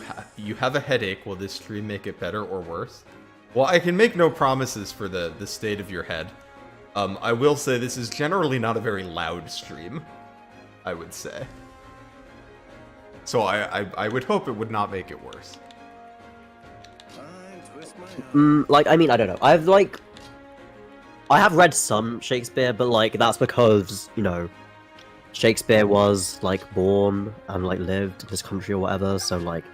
have a headache, will this stream make it better or worse? Well, I can make no promises for the state of your head. I will say this is generally not a very loud stream, I would say. So I would hope it would not make it worse. Fine, twist my arm. Like, I mean, I don't know. I have read some Shakespeare, but like, that's because, you know, Shakespeare was like born and like lived in this country or whatever, so like,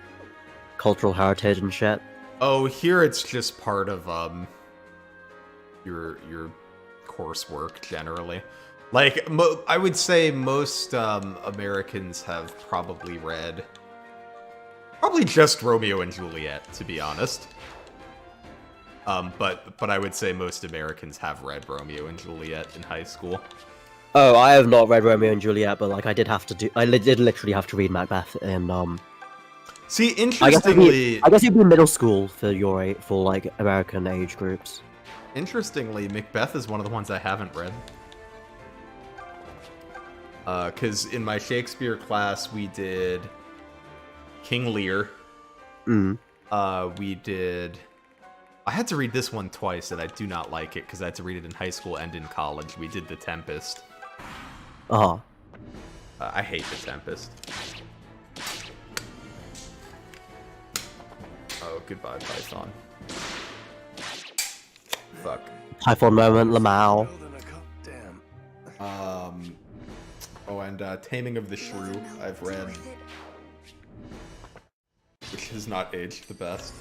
cultural heritage and shit. Oh, here it's just part of your coursework generally. Like I would say most Americans have probably read just Romeo and Juliet, to be honest. But I would say most Americans have read Romeo and Juliet in high school. Oh, I have not read Romeo and Juliet, but like, I did literally have to read Macbeth in See, interestingly, I guess it'd be middle school for for like American age groups. Interestingly, Macbeth is one of the ones I haven't read. Because in my Shakespeare class, we did King Lear. Mm. We did... I had to read this one twice, and I do not like it, because I had to read it in high school and in college. We did The Tempest. Uh-huh. I hate The Tempest. Oh, goodbye, Python. Fuck. Typhon moment, Lamau. Building a cup. Damn. Oh, and Taming of the Shrew, I've read, which has not aged the best.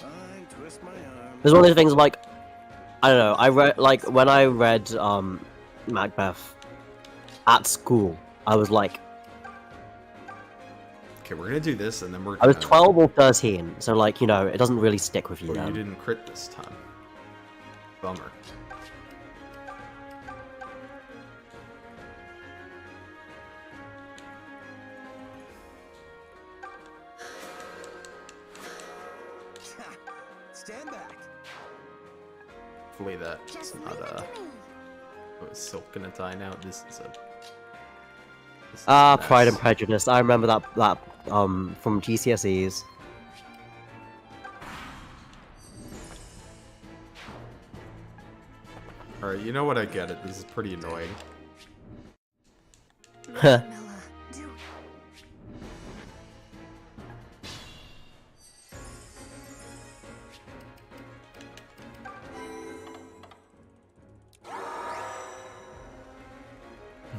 I twist my arm. There's one of those things like, I don't know, I read, like, when I read, Macbeth at school, I was like, Okay, we're gonna do this, and then we're I was gonna- 12 or 13, so like, you know, it doesn't really stick with you Oh, you then. didn't crit this time. Bummer. Stand back. Hopefully that's Just not, leave it to me. oh, is Silk gonna die now? This is a... this is Ah, a mess. Pride and Prejudice. I remember that from GCSEs. Alright, you know what, I get it. This is pretty annoying. Mela, do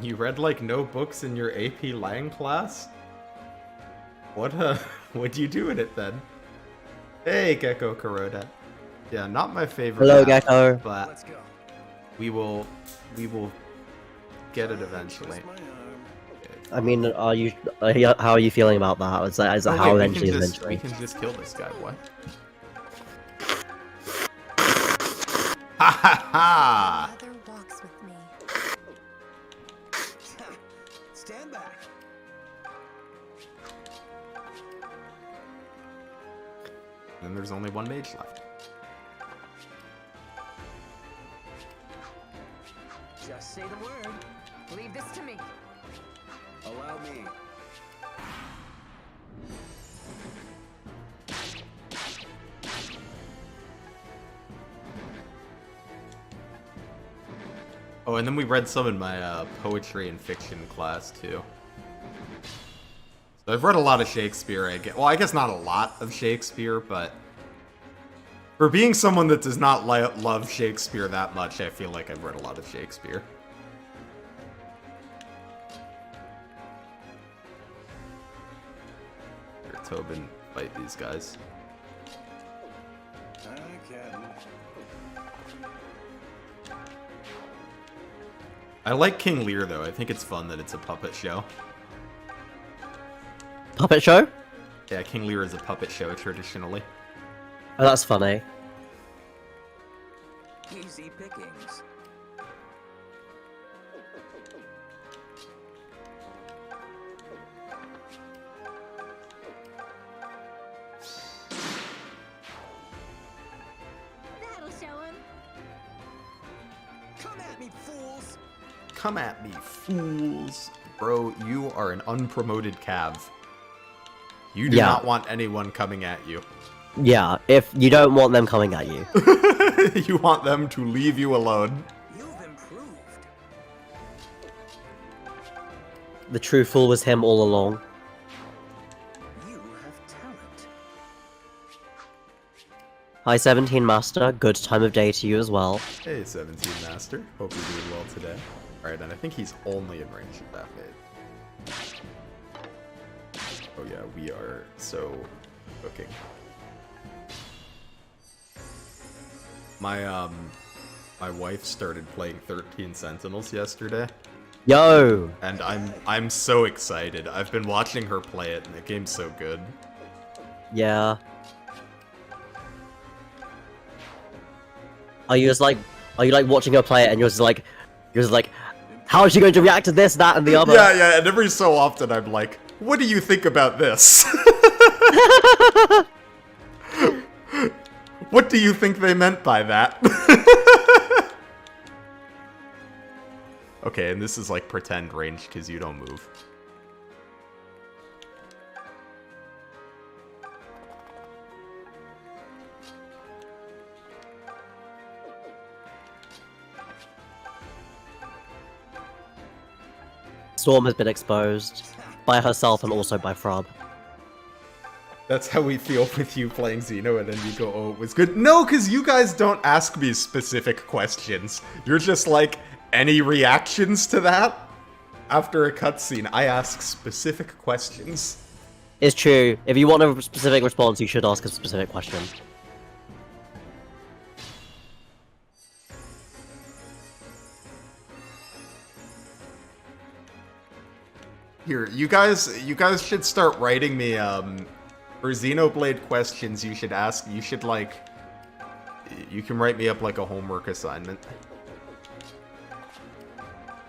You read, like, no books in your AP Lang class? What, what'd you do in it, then? Hey, Gecko Kuroda. Yeah, not my favorite Hello, map, Gecko. but Let's go. we will get it eventually. Twist my arm. I mean, how are you feeling about that? Is that Oh, how wait, eventually is we eventually? can just kill this guy, what? Ha ha ha! Mother walks with me. Stand back. Then there's only one mage left. Just say the word. Leave this to me. Allow me. Oh, and then we read some in my poetry and fiction class, too. So I've read a lot of Shakespeare, I guess. Well, I guess not a lot of Shakespeare, but... For being someone that does not love Shakespeare that much, I feel like I've read a lot of Shakespeare. Here, Tobin, fight these guys. I can. I like King Lear, though. I think it's fun that it's a puppet show. Puppet show? Yeah, King Lear is a puppet show, traditionally. Oh, that's funny. Easy pickings. That'll show him. Come at me, fools. Come at me, fools. Bro, you are an unpromoted cav. You do Yeah. not want anyone coming at you. Yeah, if you don't want them coming at you. You want them to leave you alone. You've improved. The true fool was him all along. You have talent. Hi, 17 Master. Good time of day to you as well. Hey, 17 Master. Hope you're doing well today. Alright, and I think he's only in range of that mate. Oh yeah, we are so cooking. My wife started playing 13 Sentinels yesterday, Yo! and I'm so excited. I've been watching her play it, and the game's so good. Yeah. Are you like watching her play it and you're just like, how is she going to react to this, that, and the other? Yeah, yeah, and every so often I'm like, what do you think about this? What do you think they meant by that? Okay, and this is like pretend range because you don't move. Storm has been exposed by herself and also by Frob. That's how we feel with you playing Xeno, and then you go, oh, it was good. No, because you guys don't ask me specific questions. You're just like, any reactions to that? After a cutscene, I ask specific questions. It's true. If you want a specific response, you should ask a specific question. Here, you guys should start writing me, for Xenoblade questions you should ask, you should, like, you can write me up, like, a homework assignment.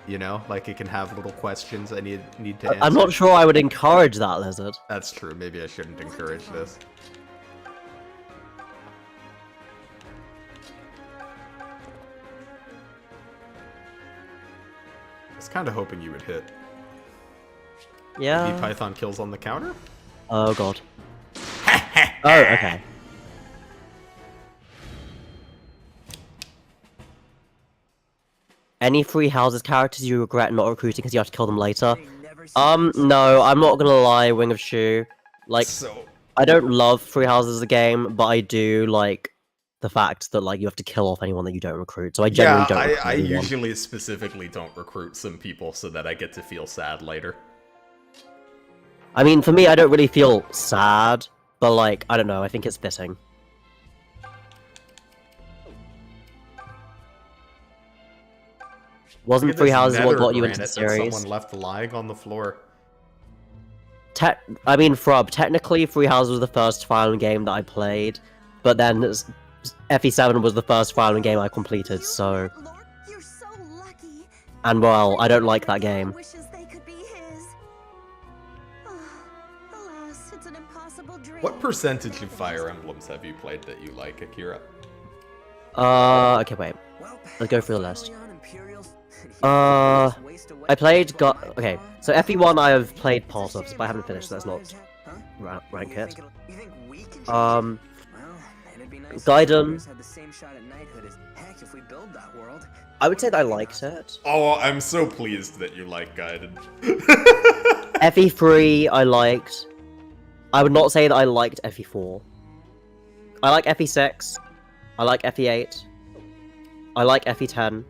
You know? Like, it can have little questions I need to answer. I'm not sure I would encourage that, Lizard. That's true, maybe I shouldn't encourage this. I was kinda hoping you would hit. Yeah. Maybe Python kills on the counter? Oh god. Oh, okay. Any Free Houses characters you regret not recruiting because you have to kill them later? No, I'm not gonna lie, Wing of Shu. Like, So, I don't love Free Houses as a game, but I do like the fact that like you have to kill off anyone that you don't recruit. So I generally don't. I recruit anyone. usually specifically don't recruit some people so that I get to feel sad later. I mean, for me, I don't really feel sad, but like, I don't know, I think it's fitting. Wasn't Look at Free this Houses what nether got you into the granite that series? someone left lying on the floor. I mean, Frob, technically Free Houses was the first Fire Emblem game that I played, but then FE7 was the first Fire Emblem game I completed, so... Lord, you're so lucky. And well, I don't like that game. Wishes they could be his. Alas, it's an impossible dream. What percentage of Fire Emblems have you played that you like, Akira? Okay, wait. Let's go through the list. I played okay, so FE1 I have played part of, but I haven't finished, so that's not rank it. Gaiden, I would say that I liked it. Oh, I'm so pleased that you like Gaiden. FE3 I liked. I would not say that I liked FE4. I like FE6. I like FE8. I like FE10.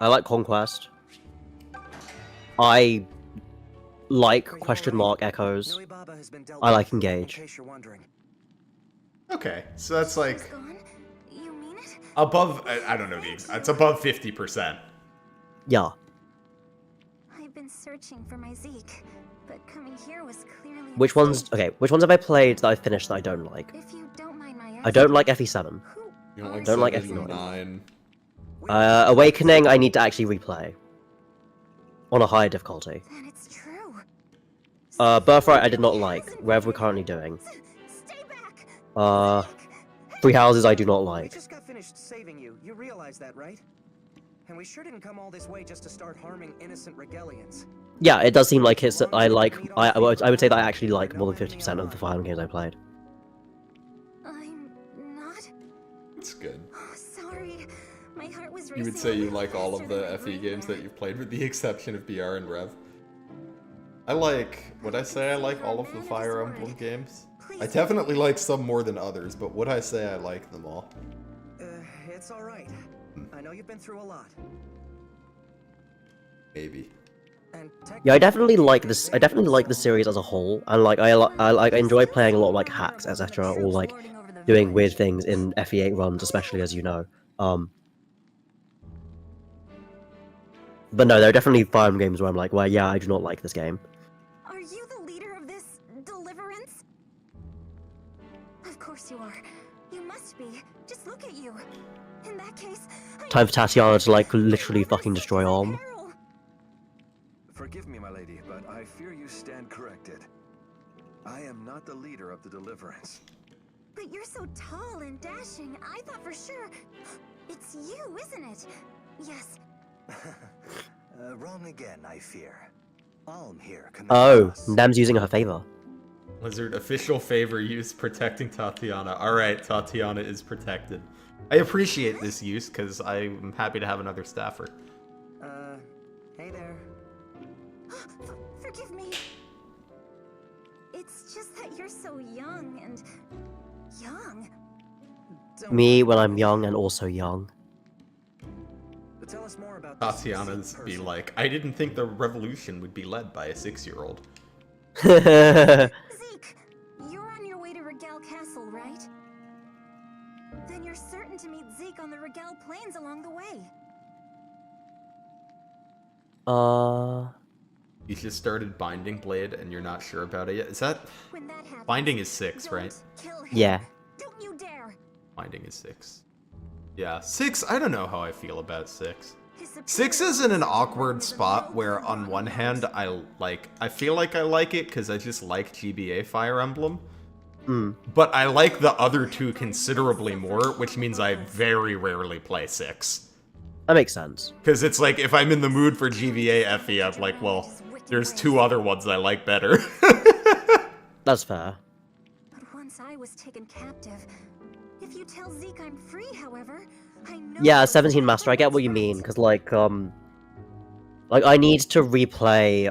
I like Conquest. I like question mark echoes. I like Engage. Okay, so that's like Gone? You mean it? above, I don't know, it's above 50%. Yeah. I've been searching for my Zeke, but coming here was clearly. Which ones have I played that I finished that I don't like? If you don't mind my I don't like FE7. Who? You don't like Don't like 7, FE9. 9. Awakening I need to actually replay. On a higher difficulty. Then it's true. Birthright I did not like. Wherever we're currently doing. Stay back. Free Houses I do not We like. just got finished saving you. You realize that, right? And we sure didn't come all this way just to start harming innocent regalians. Yeah, it does seem like it's I would say that I actually like more than 50% of the Fire Emblem games I played. I'm not. It's good. Oh, sorry. My heart was You would racing say you a like all of faster than the I FE breathed games there. that you've played with the exception of BR and Rev. I like, would I say I like all of the Fire Emblem games? I definitely like some more than others, but would I say I like them all? It's alright. I know you've been through a lot. Maybe. And Yeah, I definitely like this. I definitely like the series as a whole, and like I enjoy playing a lot of like hacks, etc., or like doing weird things in FE8 runs, especially as you know. But no, there are definitely Fire Emblem games where I'm like, well, yeah, I do not like this game. Are you the leader of this deliverance? Of course you are. You must be. Just look at you. In that case, Time for Tatiana to like literally fucking destroy Arm. Forgive me, my lady, but I fear you stand corrected. I am not the leader of the Deliverance. But you're so tall and dashing. I thought for sure it's you, isn't it? Yes, Wrong again, I fear. Alm here can Oh, us. Nem's using her favor. Lizard, official favor use protecting Tatiana. Alright, Tatiana is protected. I appreciate this use, because I'm happy to have another staffer. Hey there. Forgive me. It's just that you're so young and young. Don't Me worry when about I'm it. young and also young. But tell us more about this Tatiana's person. be like, I didn't think the revolution would be led by a 6-year-old. Zeke, you're on your way to Regel Castle, right? Then you're certain to meet Zeke on the Regel Plains along the way. You just started Binding Blade and you're not sure about it yet? Is that... When that happens, Binding is 6, don't right? kill him. Yeah. Don't you dare. Binding is 6. Yeah, 6, I don't know how I feel about 6. His 6 is in an awkward spot where on one hand I feel like I like it because I just like GBA Fire Emblem. But I like the other two considerably more, which means I very rarely play 6. That makes sense. Because it's like, if I'm in the mood for GBA FE, I'm like, well, there's 2 other ones I like better. That's fair. But once I was taken captive, if you tell Zeke I'm free, however, I know. Yeah, 17 Master, I get what you mean, because like I need to replay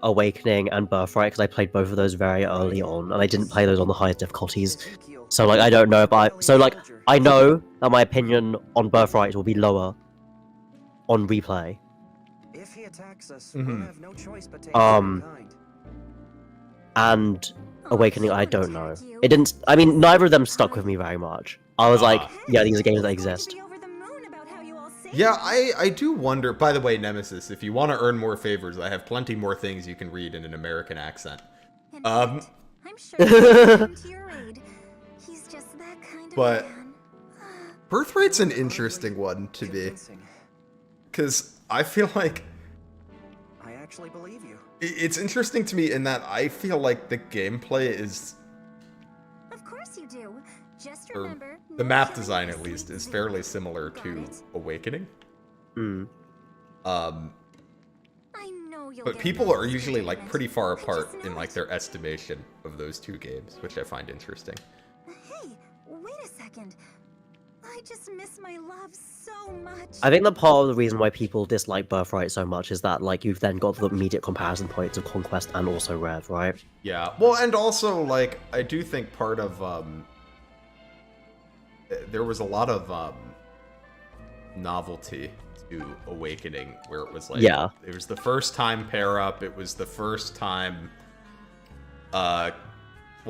Awakening and Birthright because I played both of those very early on, and I didn't play those on the highest difficulties. So like I don't know if I know that my opinion on Birthright will be lower on replay. If he attacks us, Mhm. we'll have no choice but take Um, kind. And Oh, Awakening, he'll I don't know. attack you. It didn't. I mean, neither of them stuck with me very much. I was like, Ah. yeah, these are games that He's going to exist. be over the moon about how you all saved Yeah, him. I do wonder, by the way, Nemesis, if you want to earn more favors, I have plenty more things you can read in an American accent. In Um, fact, I'm sure he'll come to your aid. He's just that kind of But- man. Birthright's an interesting one to me, Convincing. because I feel like I actually believe you. it's interesting to me in that I feel like the gameplay is, Of course you do. Just or remember, the no map killing design the at least, sweet is Zeke. fairly similar Got to it? Awakening. Mm. I know you'll But get people along are with usually the like agreement. pretty far I apart just in know like it. their estimation of those two games, which I find interesting. Hey, wait a second. I just miss my love so much. I think that part of the reason why people dislike Birthright so much is that like you've then got the immediate comparison points of Conquest and also Rev, right? Yeah, well, and also, like, I do think part of, there was a lot of, novelty to Awakening, where it was like, Yeah. it was the first time pair-up, it was the first time, well,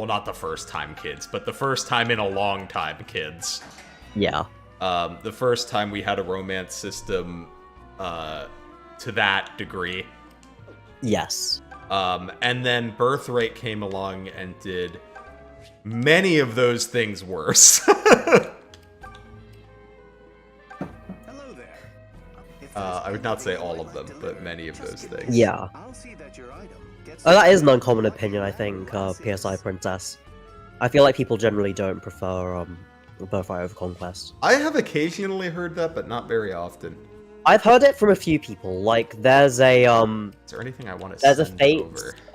not the first time kids, but the first time in a long time kids. Yeah. The first time we had a romance system, to that degree. Yes. And then Birthright came along and did many of those things worse. Hello there. If I would not say all anything of you'd them, like but delivered, many of just those give me a things. Yeah. I'll see that your item gets Oh, that is an delivered uncommon right opinion, I where think, everyone PSI sees. Princess. I feel like people generally don't prefer Birthright over Conquest. I have occasionally heard that, but not very often. I've heard it from a few people. Like, there's a Is there anything I want to there's a send Fate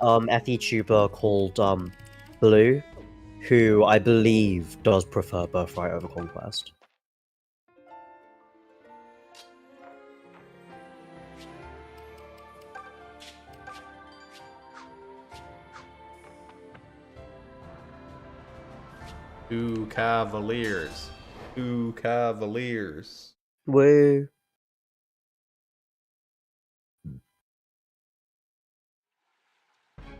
over? FE tuber called Blue, who I believe does prefer Birthright over Conquest. Two Cavaliers. Two Cavaliers. Woo.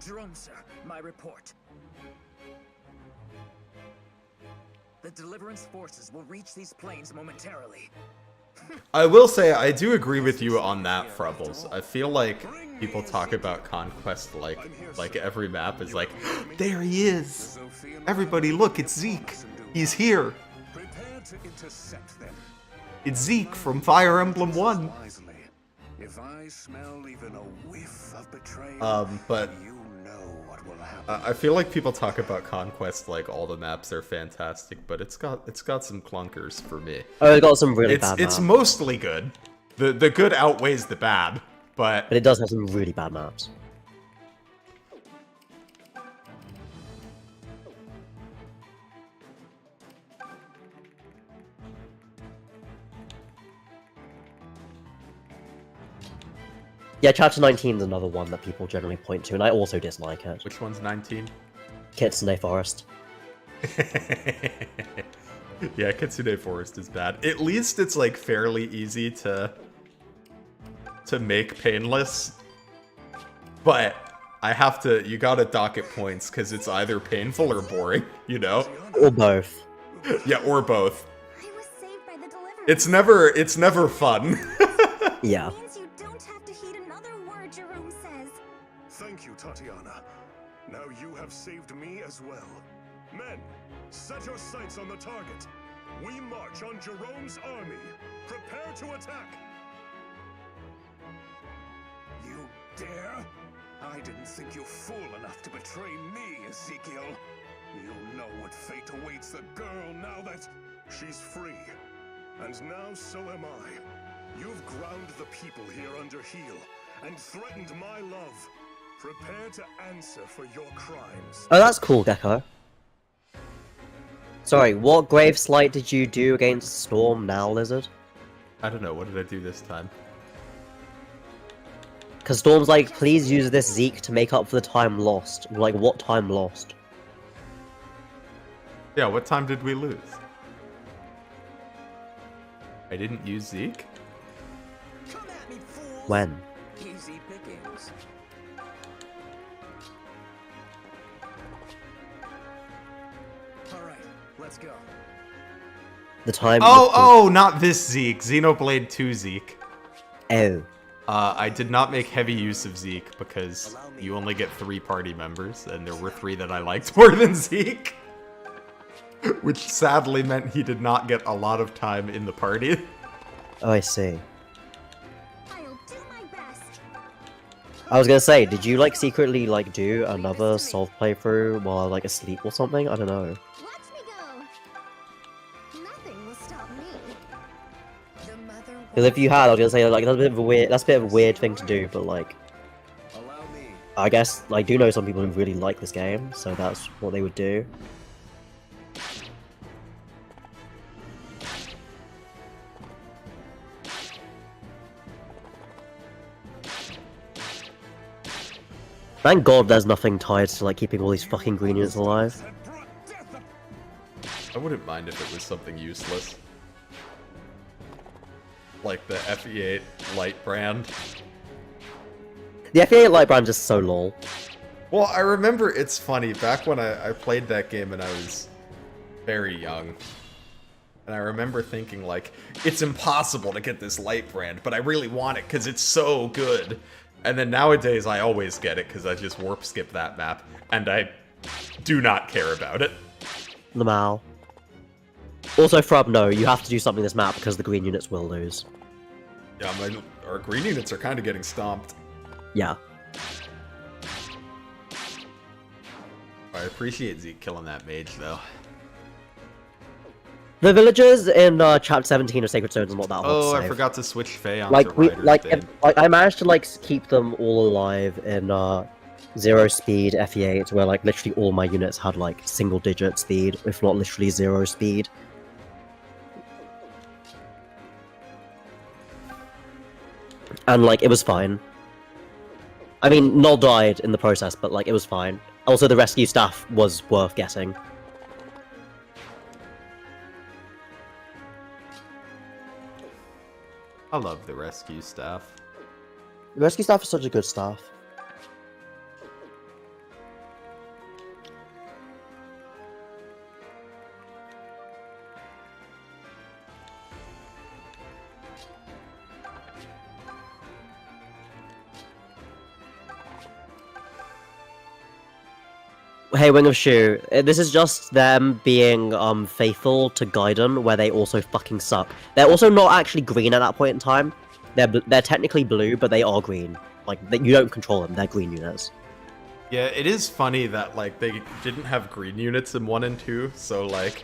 Drone, sir, my report. The Deliverance forces will reach these plains momentarily. I will say, I do agree with you on that, Frubbles. I feel like people talk about Conquest like every map is like, there he is! Everybody look, it's Zeke! He's here! Prepare to intercept them. It's Zeke from Fire Emblem 1! Wisely. If I smell even a whiff of betrayal, But you know what will happen. I feel like people talk about Conquest like all the maps are fantastic, but it's got some clunkers for me. Oh, it got some really bad It's maps. mostly good. The good outweighs the bad, but But it does have some really bad maps. Yeah, Chapter 19 is another one that people generally point to, and I also dislike it. which one's 19? Kitsune Forest. Yeah, Kitsune Forest is bad. At least it's like fairly easy to make painless. But I have to, you gotta dock it points because it's either painful or boring, you know? Or both. Yeah, or both. I was saved by the deliverance. It's never fun. Yeah. Means you don't have to heed another word Jerome says. Thank you, Tatiana. Now you have saved me as well. Men, set your sights on the target. We march on Jerome's army. Prepare to attack. You dare? I didn't think you fool enough to betray me, Ezekiel. You know what fate awaits the girl now that she's free. And now so am I. You've ground the people here under heel and threatened my love. Prepare to answer for your crimes. Oh, that's cool, Gecko. Sorry, what grave slight did you do against Storm now, Lizard? I don't know, what did I do this time? Because Storm's like, please use this Zeke to make up for the time lost. Like, what time lost? Yeah, what time did we lose? I didn't use Zeke? Come at me, fools! When? Easy pickings. Alright, let's go. The time... Oh, not this Zeke. Xenoblade 2 Zeke. Oh. I did not make heavy use of Zeke because you only get 3 party members, and there were 3 that I liked more than Zeke. Which sadly meant he did not get a lot of time in the party. Oh, I see. I'll do my best. I was gonna say, did you like secretly like do another solve playthrough while like asleep or something? I don't know. Watch me go. Nothing will stop me. The mother Because if you had, I was gonna say like that's a bit of a weird thing to do, but like Allow me. I guess I do know some people who really like this game, so that's what they would do. Thank God there's nothing tied to like keeping all these fucking green units alive. I wouldn't mind if it was something useless. Like the FE8 light brand. The FE8 light brand is so lol. Well, I remember, it's funny, back when I played that game and I was very young. And I remember thinking, like, it's impossible to get this light brand, but I really want it because it's so good. And then nowadays, I always get it because I just warp skip that map, and I do not care about it. Lamal. Also, Frub, no, you have to do something this map because the green units will lose. Yeah, our green units are kind of getting stomped. Yeah. I appreciate Zeke killing that mage, though. The villagers in Chapter 17 of Sacred Stones are not that hard Oh, to I save. forgot to switch Faye onto Like Rider today. I managed to like keep them all alive in 0 speed FE8, where like literally all my units had like single digit speed, if not literally 0 speed. And like it was fine. I mean, Null died in the process, but like it was fine. Also, the rescue staff was worth getting. I love the rescue staff. The rescue staff is such a good staff. Hey, Wing of Shu, this is just them being faithful to Gaiden, where they also fucking suck. They're also not actually green at that point in time. They're technically blue, but they are green. Like, you don't control them, they're green units. Yeah, it is funny that, like, they didn't have green units in 1 and 2, so, like,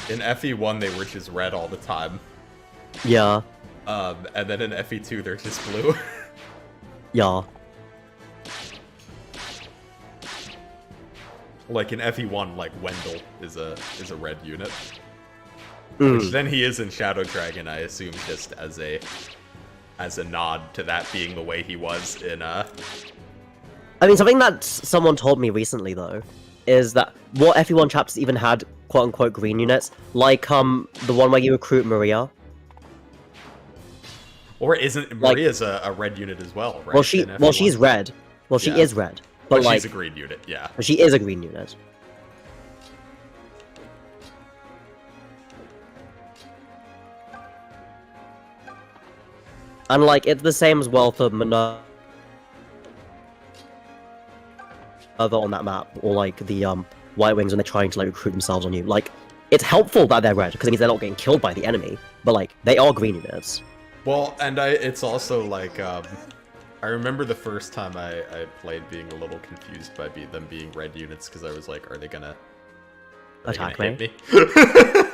in FE1 they were just red all the time. Yeah. And then in FE2 they're just blue. Yeah. Like in FE1, like Wendell is a red unit. Mm. Which then he is in Shadow Dragon, I assume, just as a nod to that being the way he was in I mean, something that someone told me recently, though, is that what FE1 chapters even had quote-unquote green units, like, the one where you recruit Maria. Or isn't Like- Maria's a red unit as well, right? Well, in FE1? she's red. Well, she Yeah. is red. But, But like, she's a green unit, yeah. but she is a green unit. And, like, it's the same as well for Minerva on that map, or, like, the, White Wings when they're trying to, like, recruit themselves on you. Like, it's helpful that they're red, because it means they're not getting killed by the enemy, but, like, they are green units. Well, and it's also like, I remember the first time I played being a little confused by them being red units, because I was like, are they gonna Attack hit me? me?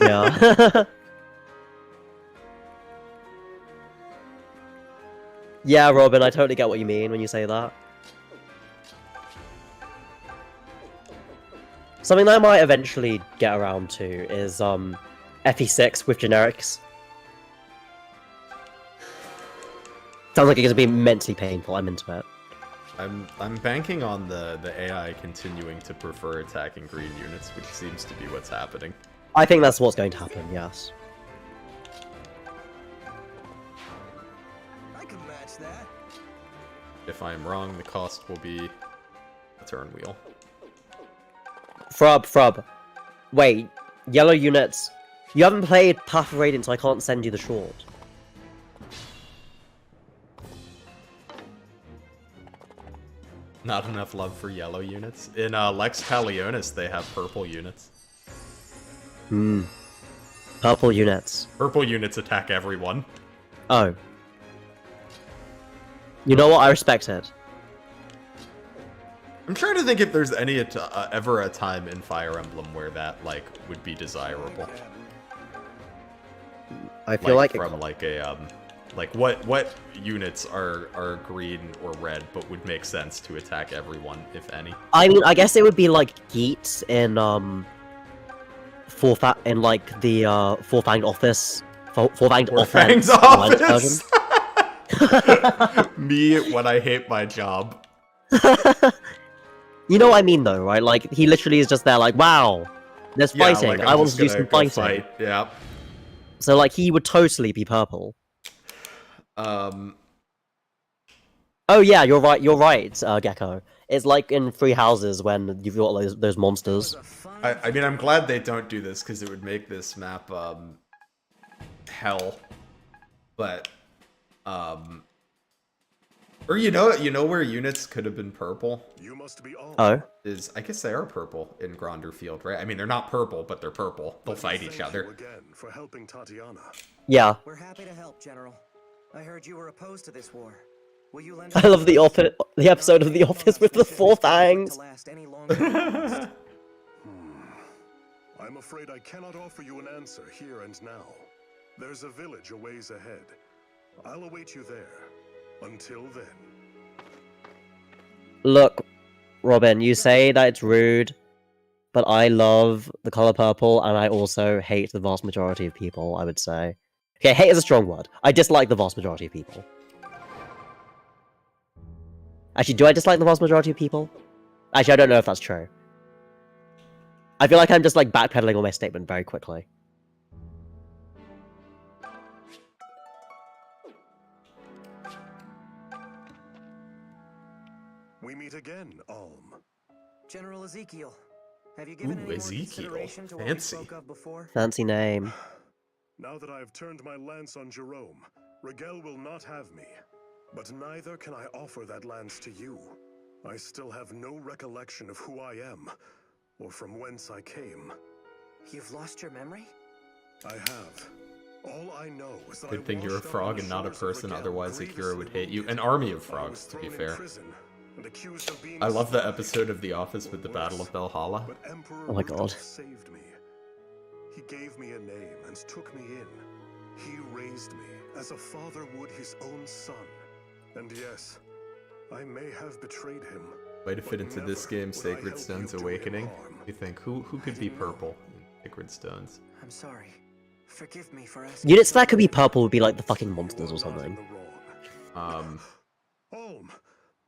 Yeah. Yeah, Robin, I totally get what you mean when you say that. Something that I might eventually get around to is FE6 with generics. Sounds like it's gonna be immensely painful. I'm into it. I'm banking on the AI continuing to prefer attacking green units, which seems to be what's happening. I think that's what's going to happen. Yes. I can match that. If I am wrong, the cost will be a turn wheel. Frub. Wait, yellow units. You haven't played Path of Radiance, so I can't send you the short. Not enough love for yellow units. In Lex Talionis, they have purple units. Hmm. Purple units. Purple units attack everyone. Oh. You know what? I respect it. I'm trying to think if there's any ever a time in Fire Emblem where that like would be desirable. I feel like from like a like what units are green or red but would make sense to attack everyone, if any. I mean, I guess it would be like Geats in like the Four-Fanged Office. Four-Fanged Fang's Offense. office. Me when I hate my job. You know what I mean, though, right? Like, he literally is just there like, wow, there's Yeah, fighting, like, I I'm want just to do gonna some go fighting. fight. Yeah. So, like, he would totally be purple. Um. Oh yeah, you're right, Gecko. It's like in Three Houses when you've got those monsters. I mean, I'm glad they don't do this because it would make this map hell. But or you know where units could have been purple You must be all. Oh. is, I guess they are purple in Gronder Field, right? I mean, they're not purple, but they're purple. They'll fight each Thank you other. again for helping Tatiana. Yeah. We're happy to help, General. I heard you were opposed to this war. Will you lend I love the episode of The Office with the four fangs. To last any longer than it must. I'm afraid I cannot offer you an answer here and now. There's a village a ways ahead. I'll await you there. Until then. Look, Robin, you say that it's rude, but I love the color purple, and I also hate the vast majority of people, I would say. Okay, hate is a strong word. I dislike the vast majority of people. Actually, do I dislike the vast majority of people? Actually, I don't know if that's true. I feel like I'm just, like, backpedaling on my statement very quickly. We meet again, Alm. General Ezekiel, have you given Ooh, any more Ezekiel. consideration to what we Fancy. spoke of before? Fancy name. Now that I have turned my lance on Jerome, Rigel will not have me. But neither can I offer that lance to you. I still have no recollection of who I am, or from whence I came. You've lost your memory? I have. All I know is that Good I thing you're a washed up frog on and the not a shores of person, Rigel, otherwise Akira grievously would hate you. wounded. An army of I frogs, was to be thrown in fair. prison and accused of being I love the a spy. episode of The Office with the Or Battle of worse. Valhalla. But Emperor Oh my Rudolph God. saved me. He gave me a name and took me in. He raised me as a father would his own son. And yes, I may have betrayed him. Way to fit but into this never game, would I Sacred help Stones you do him Awakening. harm. You think who could be purple in Sacred Stones? I'm sorry. Forgive me for asking. Units that could be purple would be like the fucking monsters or You are not in something. the wrong. Um, Olm,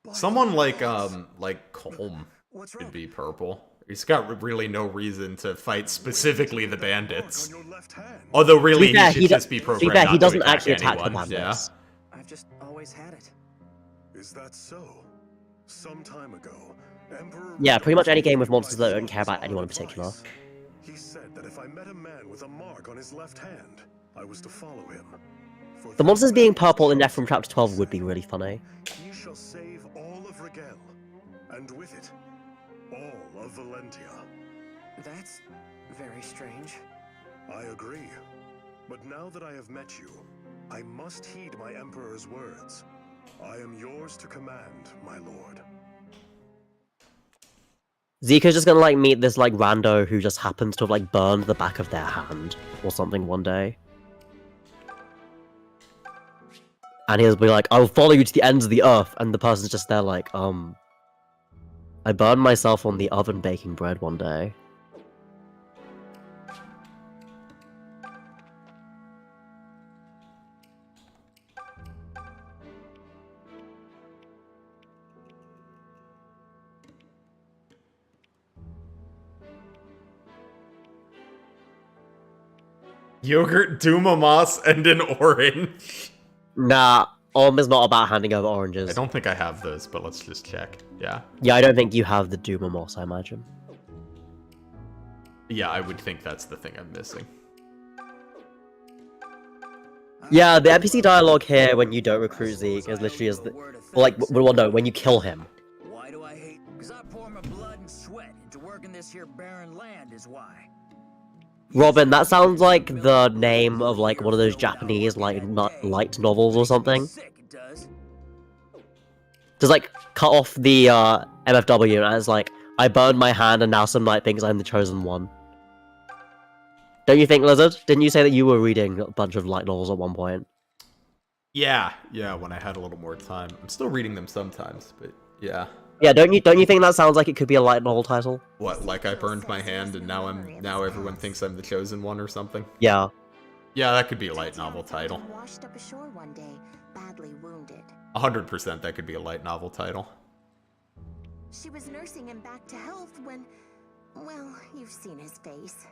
by someone the like gods. Colm What's could wrong? be purple. He's got really no reason to fight specifically the bandits. On your left hand. Although really To be fair, he should he just be to be programmed fair, not he to doesn't attack actually attack the anyone. bandits. I've just always had it. Is that so? Some time ago, Emperor Yeah, pretty much any game with Rudolph monsters that don't my care about father's anyone in particular. advice. He said that if I met a man with a mark on his left hand, I was to follow him. For The monsters that being man purple in shall Death from Chapter 12 would be really funny. He shall save all of Rigel, and with it, all of Valentia. That's very strange. I agree. But now that I have met you, I must heed my Emperor's words. I am yours to command, my lord. Zika's just gonna like meet this like rando who just happens to have like burned the back of their hand or something one day. And he'll be like, I'll follow you to the ends of the earth, and the person's just there like, I burned myself on the oven baking bread one day. Yogurt, Dumamas, and an orange. Nah, is not about handing over oranges. I don't think I have those, but let's just check. Yeah. Yeah, I don't think you have the Doom or Moss, I imagine. Yeah, I would think that's the thing I'm missing. Yeah, the NPC dialogue here when you don't recruit Zeke is literally as the... Well, like, well, no, when you kill him. Why do I hate? Because I pour my blood and sweat into working this here barren land is why. Robin, that sounds like the name of like one of those Japanese like light novels or something. Sick, it does. Just like cut off the MFW and it's like, I burned my hand and now some knight thinks I'm the chosen one. Don't you think, Lizard? Didn't you say that you were reading a bunch of light novels at one point? Yeah, when I had a little more time. I'm still reading them sometimes, but yeah. Yeah, don't you think that sounds like it could be a light novel title? What, like I burned my hand and now everyone thinks I'm the chosen one or something? Yeah. Yeah, that could be a light novel title. Washed up ashore one day, badly wounded. 100% that could be a light novel title. She was nursing him back to health when, well, you've seen his face.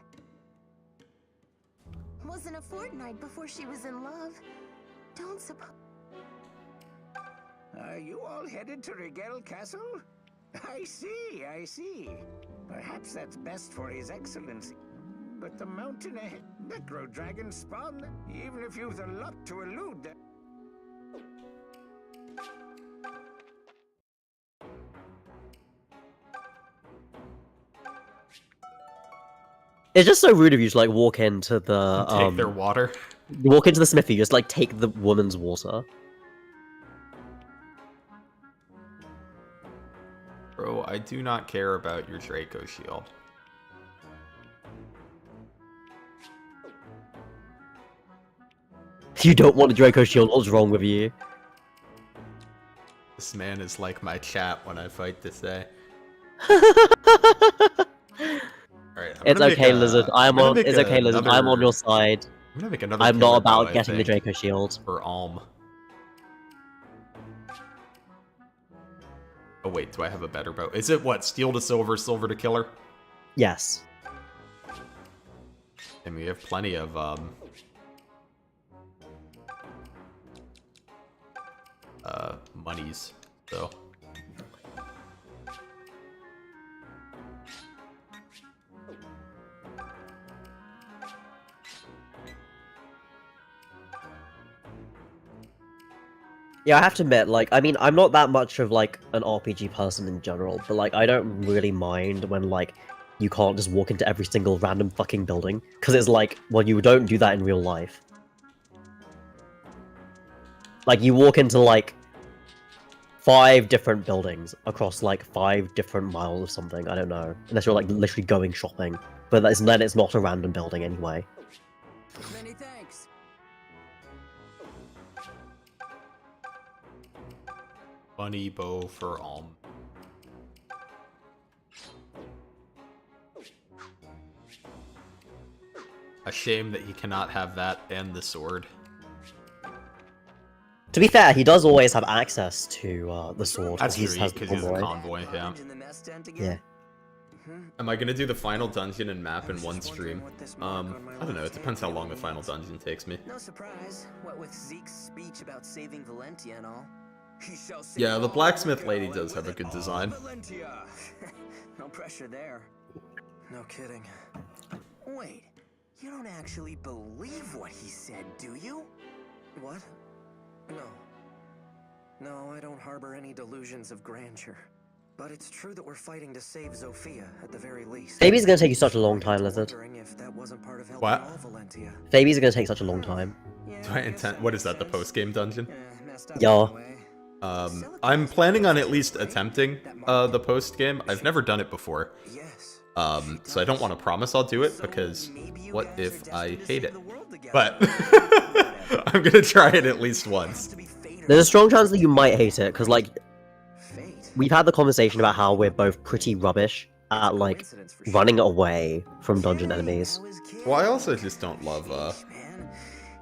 Wasn't a fortnight before she was in love. Don't suppose. Are you all headed to Rigel Castle? I see. Perhaps that's best for His Excellency. But the mountain ahead, necro dragons spawn, even if you've the luck to elude them. It's just so rude of you to like walk into the Take their water. walk into the smithy, just like take the woman's water. Bro, I do not care about your Draco shield. You don't want a Draco shield, what's wrong with you? This man is like my chat when I fight this day. Alright, It's okay, Lizard. It's okay, Lizard. I'm on your side. I'm gonna make another I'm not killer about bow, I getting the think, Draco shield. for Alm. Oh wait, do I have a better bow? Is it what? Steel to silver, silver to killer? Yes. And we have plenty of monies, so. Yeah, I have to admit, like, I mean, I'm not that much of, like, an RPG person in general, but, like, I don't really mind when, like, you can't just walk into every single random fucking building, because it's like, well, you don't do that in real life. Like, you walk into, like, 5 different buildings across, like, 5 different miles or something, I don't know, unless you're, like, literally going shopping, but then it's not a random building anyway. Many thanks. Bunny bow for A shame that he cannot have that and the sword. To be fair, he does always have access to the sword. That's true, has because he's a convoy, yeah. In the nest tent Yeah. again? Am I gonna do the final dungeon and map in one stream? I don't know, it depends how long the final dungeon takes me. No surprise, what with Zeke's speech about saving Valentia and all. He shall save Yeah, the all blacksmith Valentia, lady and does have with a good it design. all Valentia. No pressure there. No kidding. Wait, you don't actually believe what he said, do you? What? No. No, I don't harbor any delusions of grandeur. But it's true that we're fighting to save Zofia, at the very least. Fabi's gonna take you such a long time, Lizard. Wondering if that wasn't part of helping What? all Valentia. Fabi's gonna take such a long time. Yeah, Do I guess intend? that What makes is that? The sense. post-game dungeon? Messed up Yeah. in a way. I'm planning on at least attempting the post-game. I've never done it before. Yes. So I don't want to promise I'll do it So because maybe you what guys if are I destined to hate save it? the world together. But I'm gonna try it at least once. To be fate or There's a strong chance that you might hate it, because, like, fate. we've had the conversation about how we're both pretty rubbish at, like, Coincidence for sure. running away from dungeon enemies. How is kid? Well, I also just don't love Man,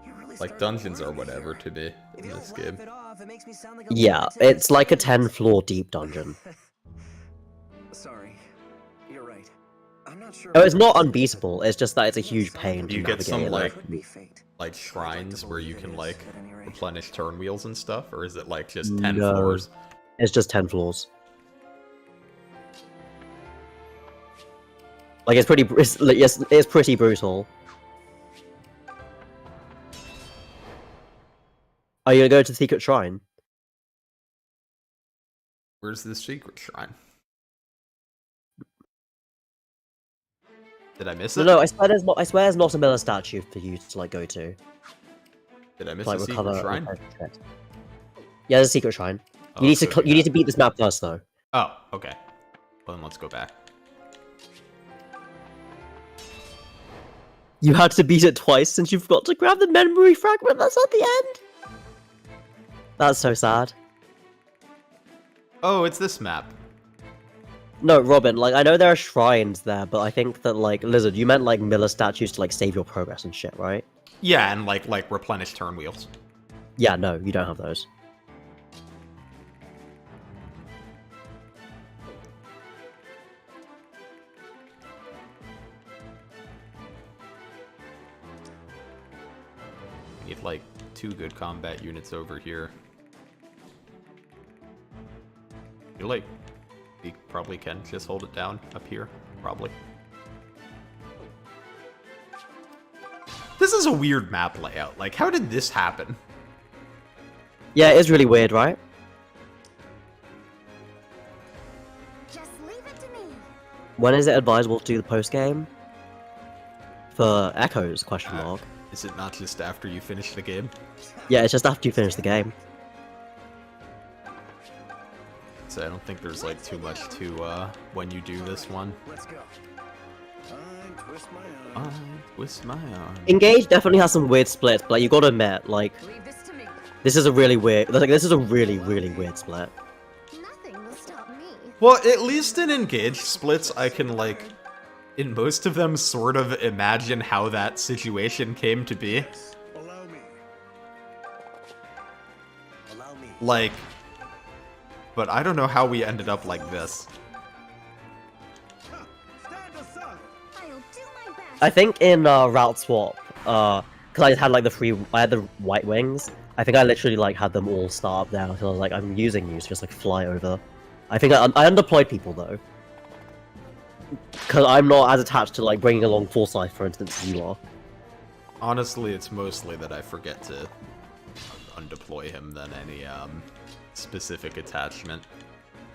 you're really like starting dungeons to or worry whatever here. to me If in you this don't game. laugh it off, it makes me sound like a Yeah, lunatic. it's like a 10-floor deep dungeon. Sorry, you're right. I'm not sure. Oh, it's not unbeatable, it's just that it's a huge pain to You get navigate. some, and like, Could be fate. Like shrines where you can like At any rate. replenish turn wheels and stuff, or is it like just 10 No. floors? It's just 10 floors. Like, it's pretty, it's pretty brutal. Are you gonna go to the secret shrine? Where's the secret shrine? Did I miss it? No, I swear there's not a Miller statue for you to, like, go to. Did I miss Like, a secret shrine? Yeah, there's a secret shrine. Oh, You need so to you need to beat this map first, though. Oh, okay. Well, then let's go back. You had to beat it twice since you forgot to grab the memory fragment that's at the end. That's so sad. Oh, it's this map. No, Robin, like, I know there are shrines there, but I think that, like, Lizard, you meant, like, Miller statues to, like, save your progress and shit, right? Yeah, and like replenish turn wheels. Yeah, no, you don't have those. Need like 2 good combat units over here. You probably can just hold it down up here, probably. This is a weird map layout. Like, how did this happen? Yeah, it is really weird, right? Just leave it to me. When is it advisable to do the post-game? For Echoes, question mark. Is it not just after you finish the game? Yeah, it's just after you finish the game. So I don't think there's like too much to when you do this one. Let's go. I twist my I arm. twist my arm. Engage definitely has some weird splits, but like, you gotta admit, like, Leave this to me. this is a really weird, like, this is a really, really weird split. Nothing will stop me. Well, at least in engage splits, I can like, in most of them, sort of imagine how that situation came to be. Allow me. Allow me. Like, but I don't know how we ended up like this. Stand aside. I'll do my best. I think in Route Swap, because I had like I had the white wings, I think I literally like had them all start up there until I was like, I'm using you to just like fly over. I think I undeployed people though. Because I'm not as attached to like bringing along Forsyth, for instance, as you are. Honestly, it's mostly that I forget to undeploy him than any specific attachment.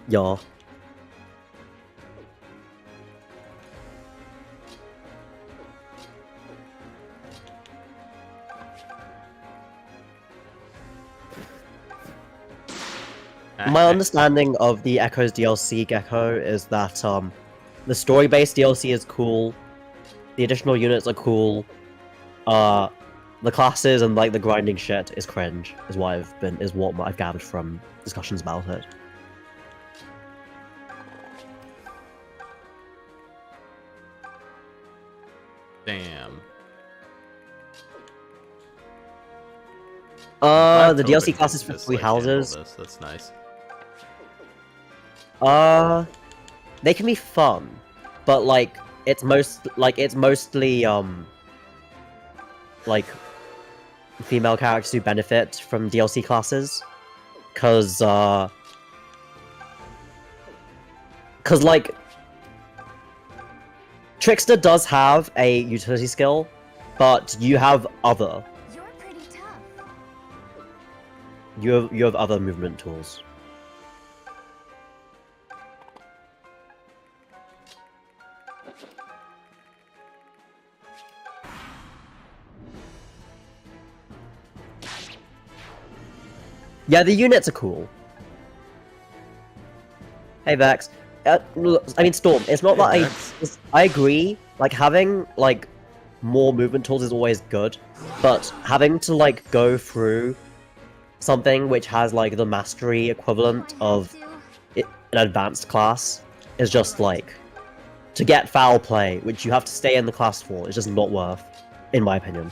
Yeah. My understanding of the Echoes DLC, Gecko, is that the story-based DLC is cool, the additional units are cool, the classes and like the grinding shit is cringe. Is what I've gathered from discussions about it. Damn. The DLC classes for 3 houses. That's nice. They can be fun, but like it's mostly like female characters who benefit from DLC classes, cause like Trickster does have a utility skill, but you have other. You're pretty tough. You have other movement tools. Yeah, the units are cool. Hey Vex. I mean Storm, it's not Hey, that I agree, like having like more movement tools is always good, but having to like go through something which has like the mastery equivalent of an advanced class is just like, to get foul play, which you have to stay in the class for, is just not worth, in my opinion.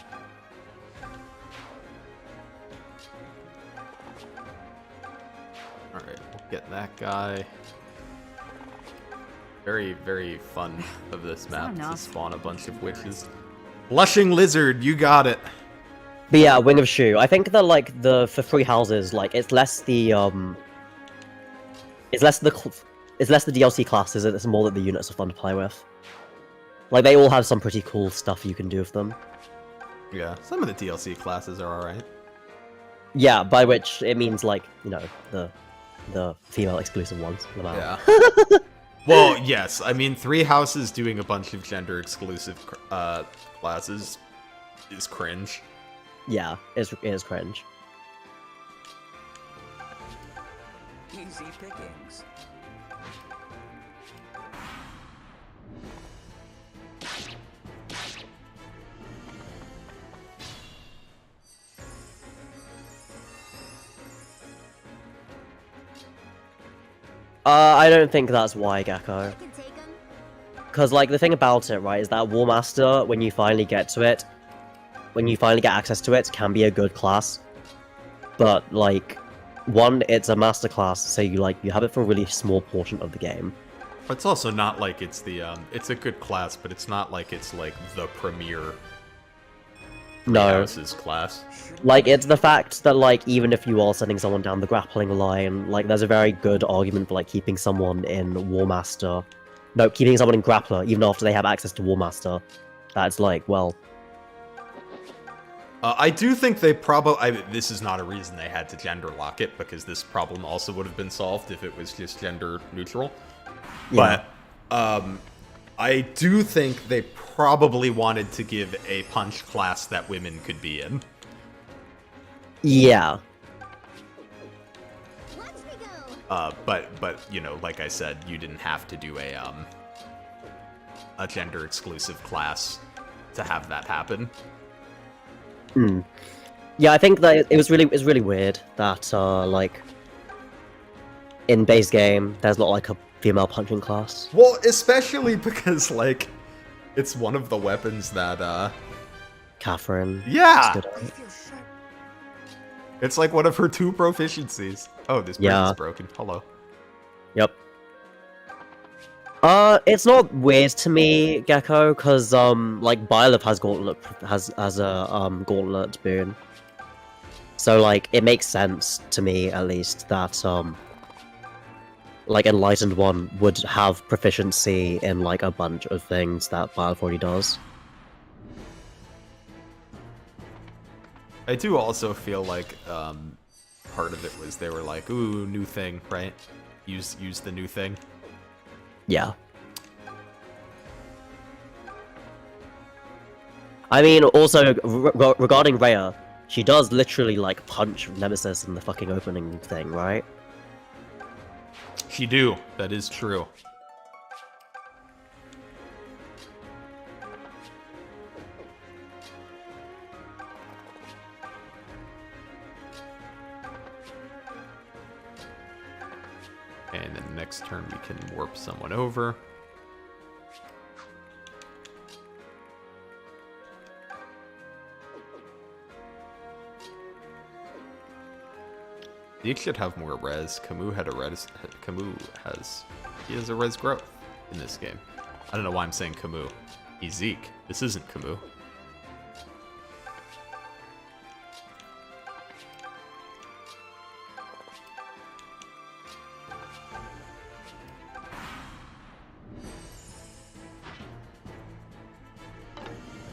Alright, we'll get that guy. Very, very fun of this map to spawn a bunch of witches. Blushing Lizard, you got it! But yeah, Wing of Shu. I think that like for 3 houses, like it's less the DLC classes, it's more that the units are fun to play with. Like they all have some pretty cool stuff you can do with them. Yeah, some of the DLC classes are alright. Yeah, by which it means like, you know, the female exclusive ones. Yeah. Well, yes, I mean 3 houses doing a bunch of gender exclusive classes is cringe. Yeah, it is cringe. Easy pickings. I don't think that's why, Gecko. I can take 'em. Because, like, the thing about it, right, is that War Master, when you finally get to it, when you finally get access to it, can be a good class. But, like, one, it's a master class, so you have it for a really small portion of the game. It's also not like it's the, it's a good class, but it's not like it's, like, the premier No. houses class. Like, it's the fact that, like, even if you are sending someone down the grappling line, like, there's a very good argument for, like, keeping someone in War Master. No, keeping someone in Grappler, even after they have access to War Master. That's like, well... I do think they probably... this is not a reason they had to gender lock it, because this problem also would have been solved if it was just gender neutral. Yeah. But, I do think they probably wanted to give a punch class that women could be in. Yeah. Watch me go. But you know, like I said, you didn't have to do a gender exclusive class to have that happen. Hmm. Yeah, I think that it was really weird that like in base game there's not like a female punching class. Well, especially because like it's one of the weapons that Catherine. yeah, is good at. it's like one of her 2 proficiencies. Oh, this brain is broken. Hello. Yep. It's not weird to me, Gecko, because like Byleth has gauntlet has a gauntlet boon. So like it makes sense to me at least that like Enlightened One would have proficiency in like a bunch of things that Byleth already does. I do also feel like part of it was they were like, ooh, new thing, right? Use the new thing. Yeah. I mean, also, regarding Rhea, she does literally, like, punch Nemesis in the fucking opening thing, right? She do. That is true. And then next turn we can warp someone over. Zeke should have more res. Camus had a res. He has a res growth in this game. I don't know why I'm saying Camus. He's Zeke. This isn't Camus.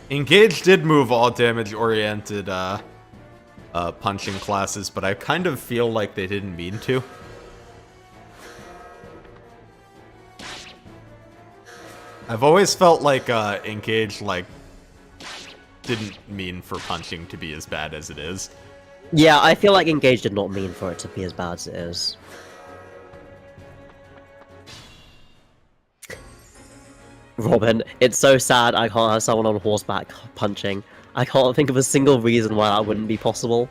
Engage did move all damage-oriented punching classes, but I kind of feel like they didn't mean to. I've always felt like Engage didn't mean for punching to be as bad as it is. Yeah, I feel like Engage did not mean for it to be as bad as it is. Robin, it's so sad I can't have someone on horseback punching. I can't think of a single reason why that wouldn't be possible.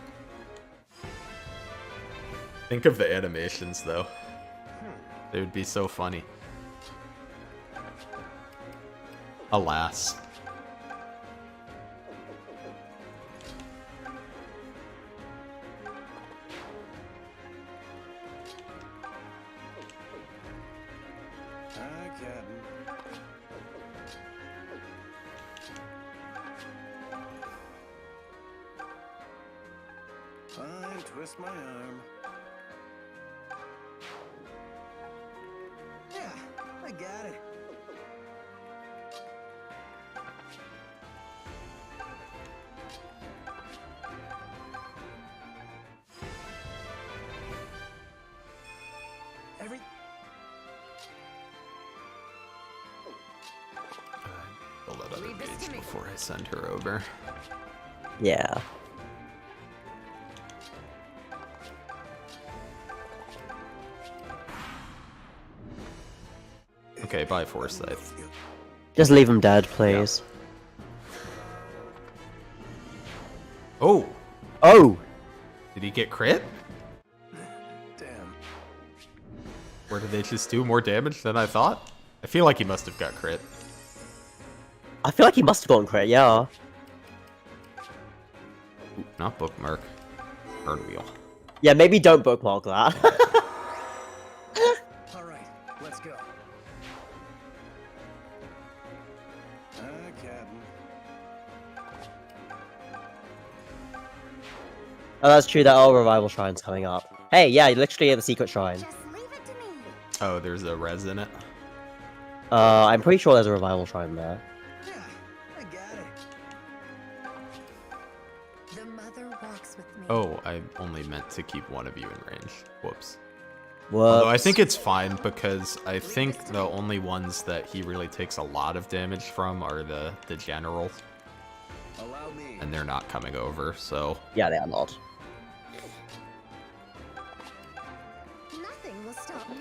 Think of the animations, though. They would be so funny. Alas. Fine, twist my arm. Yeah, I got it. I'll let other gauge before I send her over. Yeah. Okay, bye, Forsyth. Just leave him dead, please. Oh! Oh! Did he get crit? Damn. Or did they just do more damage than I thought? I feel like he must have got crit. I feel like he must have gotten crit, yeah. Ooh, not bookmark. Burn wheel. Yeah, maybe don't bookmark that. Alright, let's go. Captain. Oh, that's true, that revival shrine's coming up. Hey, yeah, you're literally at the secret shrine. Just leave it to me. Oh, there's a res in it. I'm pretty sure there's a revival shrine there. Yeah, I got it. The mother walks with me. Oh, I only meant to keep one of you in range. Whoops. Whoops. Although I think it's fine because I think the only ones that he really takes a lot of damage from are the generals. Allow me. And they're not coming over, so... Yeah, they are not. Nothing will stop me.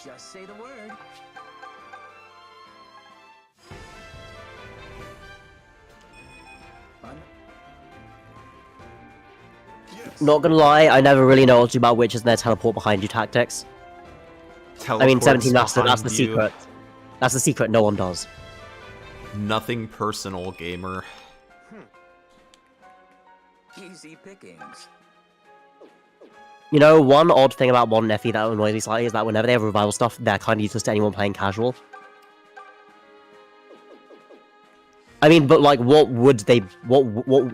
Just say the word. Yes. Not gonna lie, I never really know what to do about witches and their teleport behind you tactics. I mean, 17, that's the secret. That's the secret no one does. Nothing personal, gamer. Easy pickings. You know, one odd thing about modern FE that annoys me slightly is that whenever they have revival stuff, they're kind of useless to anyone playing casual. I mean, but like, what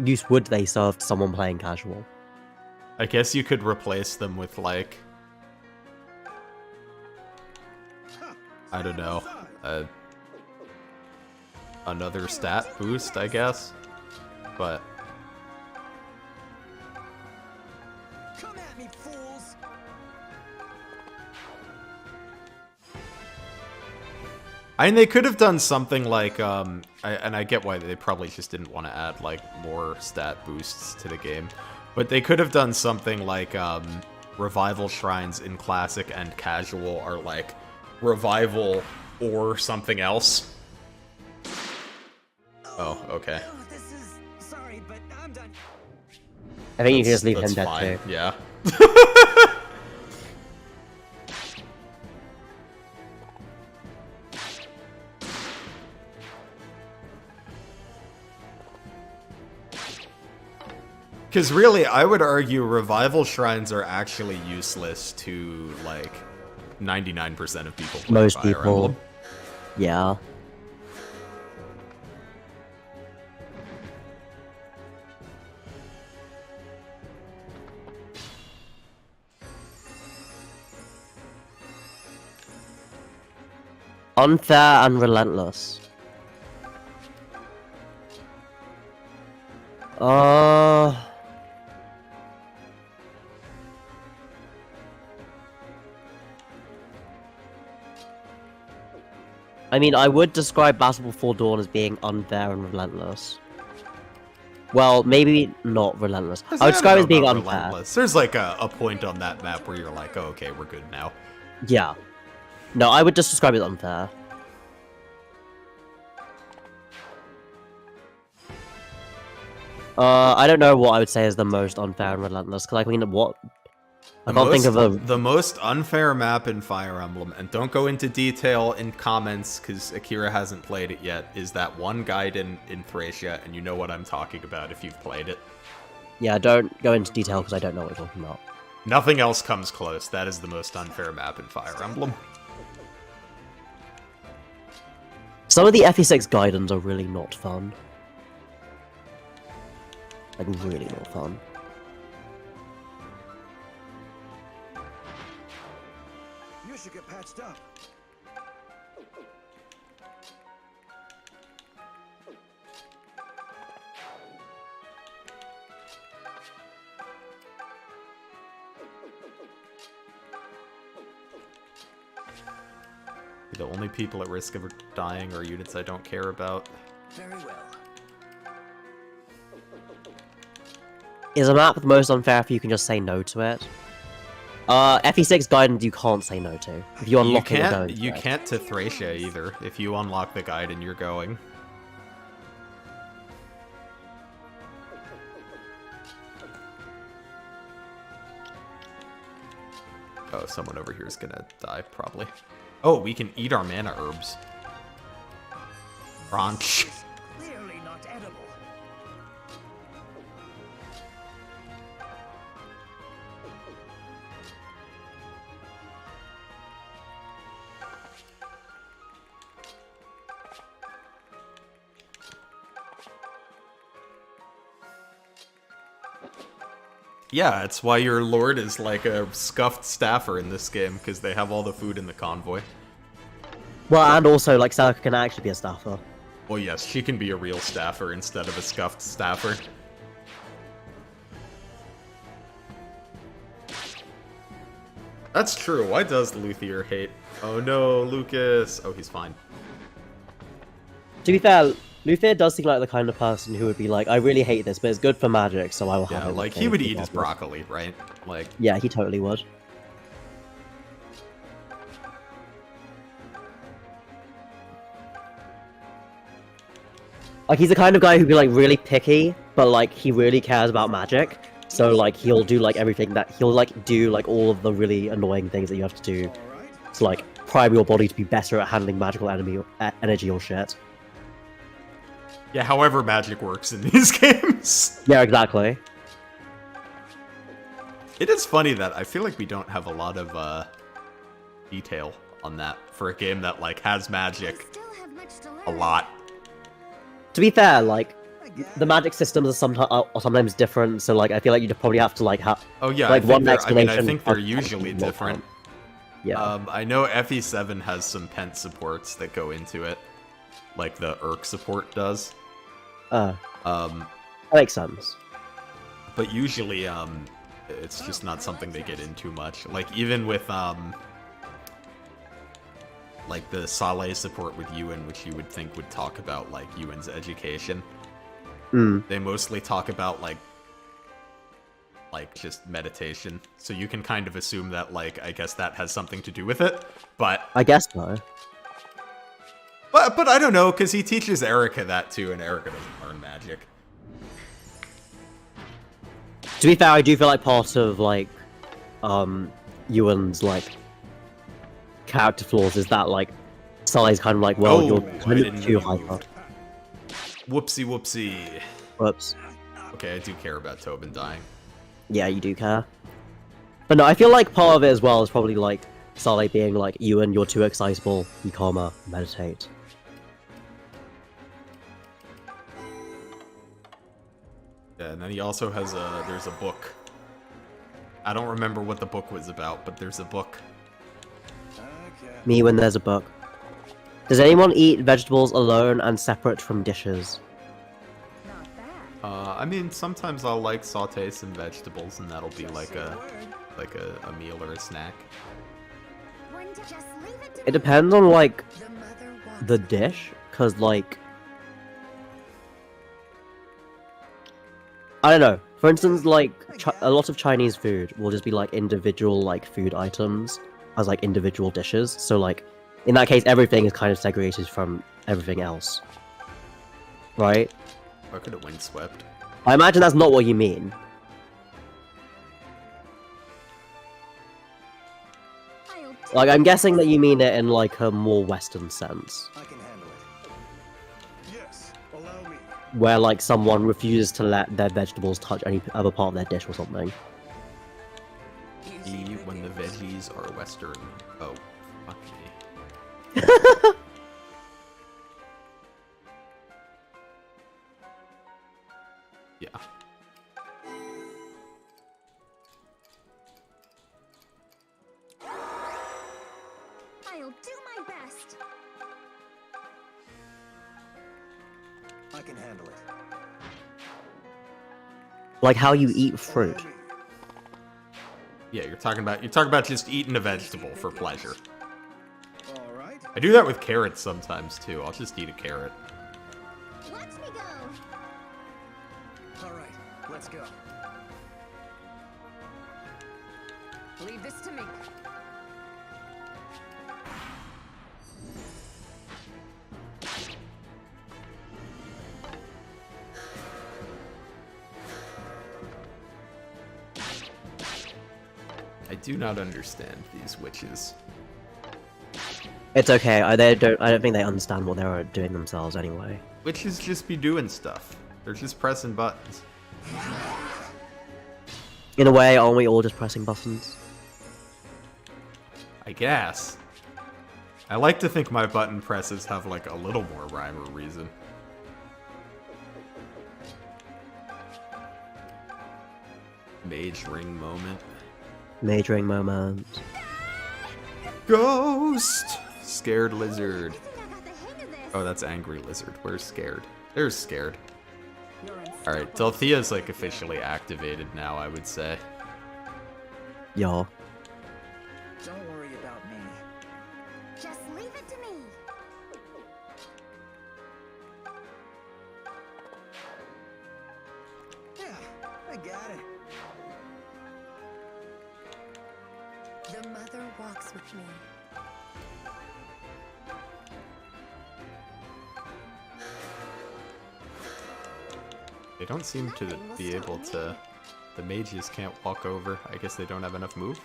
use would they serve to someone playing casual? I guess you could replace them with, like... I don't know. Another stat boost, I guess? But... Come at me, fools! I mean, they could have done something like, and I get why they probably just didn't want to add, like, more stat boosts to the game. But they could have done something like, revival shrines in classic and casual are, like, revival or something else. Oh, okay. Oh, this is... Sorry, but I'm done. I think you can just leave him That's dead fine. too. Yeah. Because really, I would argue revival shrines are actually useless to, like, 99% of people playing Most Fire people. Emblem. Yeah. Unfair and relentless. I mean, I would describe Battle Before Dawn as being unfair and relentless. Well, maybe not relentless. I would describe it as being Not unfair. relentless. There's like a point on that map where you're like, oh, okay, we're good now. Yeah. No, I would just describe it as unfair. I don't know what I would say is the most unfair and relentless, because I mean, what? I can't think of a... The most unfair map in Fire Emblem, and don't go into detail in comments, because Akira hasn't played it yet, is that one guide in Thracia, and you know what I'm talking about if you've played it. Yeah, don't go into detail, because I don't know what you're talking about. Nothing else comes close. That is the most unfair map in Fire Emblem. Some of the FE6 guidons are really not fun. Like, really not fun. You should get patched up. The only people at risk of dying are units I don't care about. Very well. Is a map the most unfair if you can just say no to it? FE6 guidance you can't say no to. If you unlock it, you're going You to it. can't to Thracia either, if you unlock the guide and you're going. Oh, someone over here is gonna die, probably. Oh, we can eat our mana herbs. Crunch. Clearly not edible. Yeah, it's why your lord is like a scuffed staffer in this game, because they have all the food in the convoy. Well, and also, like, Celica can actually be a staffer. Well, yes, she can be a real staffer instead of a scuffed staffer. That's true. Why does Luthier hate? Oh no, Lucas. Oh, he's fine. To be fair, Luthier does seem like the kind of person who would be like, I really hate this, but it's good for magic, so I will have Yeah, it. like, he would eat his broccoli, right? Like, Yeah, he totally would. Like, he's the kind of guy who'd be, like, really picky, but, like, he really cares about magic. So, like, he'll do, like, everything that... He'll, like, do, like, all of the really annoying things that you have to do to, like, prime your body to be better at handling magical energy or shit. yeah, however magic works in these games. Yeah, exactly. It is funny that I feel like we don't have a lot of, detail on that for a game that, like, has magic Still have much to learn. a lot. To be fair, like, the magic systems are sometimes different, so, like, I feel like you'd probably have to, like, have... Oh yeah, like, I think one they're, I explanation think they're of- usually of- different. Yeah. I know FE7 has some pent supports that go into it, like the Urk support does. That makes sense. But usually, it's just not something they get into much. Like, even with, like, the Saleh support with Ewan, which you would think would talk about, like, Ewan's education. They mostly talk about, like, just meditation. So you can kind of assume that, like, I guess that has something to do with it. But I guess so. But I don't know, because he teaches Erica that too, and Erica doesn't learn magic. To be fair, I do feel like part of, like, Ewan's, like, character flaws is that, like, Sally's kind of like, well, Oh, you're I kind didn't of too know you- hyper. Whoopsie whoopsie. Whoops. Okay, I do care about Tobin dying. Yeah, you do care. But no, I feel like part of it as well is probably like Sale being like, you and you're too excitable, you calmer, meditate. Yeah, and then he also has there's a book. I don't remember what the book was about, but there's a book. Me when there's a book. Does anyone eat vegetables alone and separate from dishes? Not bad. I mean, sometimes I'll like saute some vegetables, and that'll be like a meal or a snack. Just leave it to It me. depends on like The mother walks the dish, cause like I don't know. For instance, like a lot of Chinese food will just be like individual like food items as like individual dishes. So like in that case, everything is kind of segregated from everything else, right? I could have windswept. I imagine that's not what you mean. I'll do Like I'm guessing that you mean it in like a more Western sense, I can handle it. Yes, allow me. where like someone refuses to let their vegetables touch any other part of their dish or something. Eat when the veggies are Western. Oh, fuck me. Yeah. I'll do my best. I can handle it. Like how you eat fruit. Yeah, you're talking about just eating a vegetable for pleasure. All right. I do that with carrots sometimes too. I'll just eat a carrot. Watch me go. All right, let's go. Leave this to me. I do not understand these witches. It's okay. I don't think they understand what they're doing themselves anyway. Witches just be doing stuff. They're just pressing buttons. In a way, aren't we all just pressing buttons? I guess. I like to think my button presses have like a little more rhyme or reason. Mage ring moment. Majoring moment. Ghost! Scared lizard. I think I got the hang of this. Oh, that's angry lizard. Where's scared? There's scared. You're Alright, unstoppable. Delthea's like officially activated now, I would say. Yeah. Don't worry about me. Just leave it to me. Yeah, I got it. The mother walks with me. They don't seem to Nothing will be stop able me. to... The mages can't walk over. I guess they don't have enough move?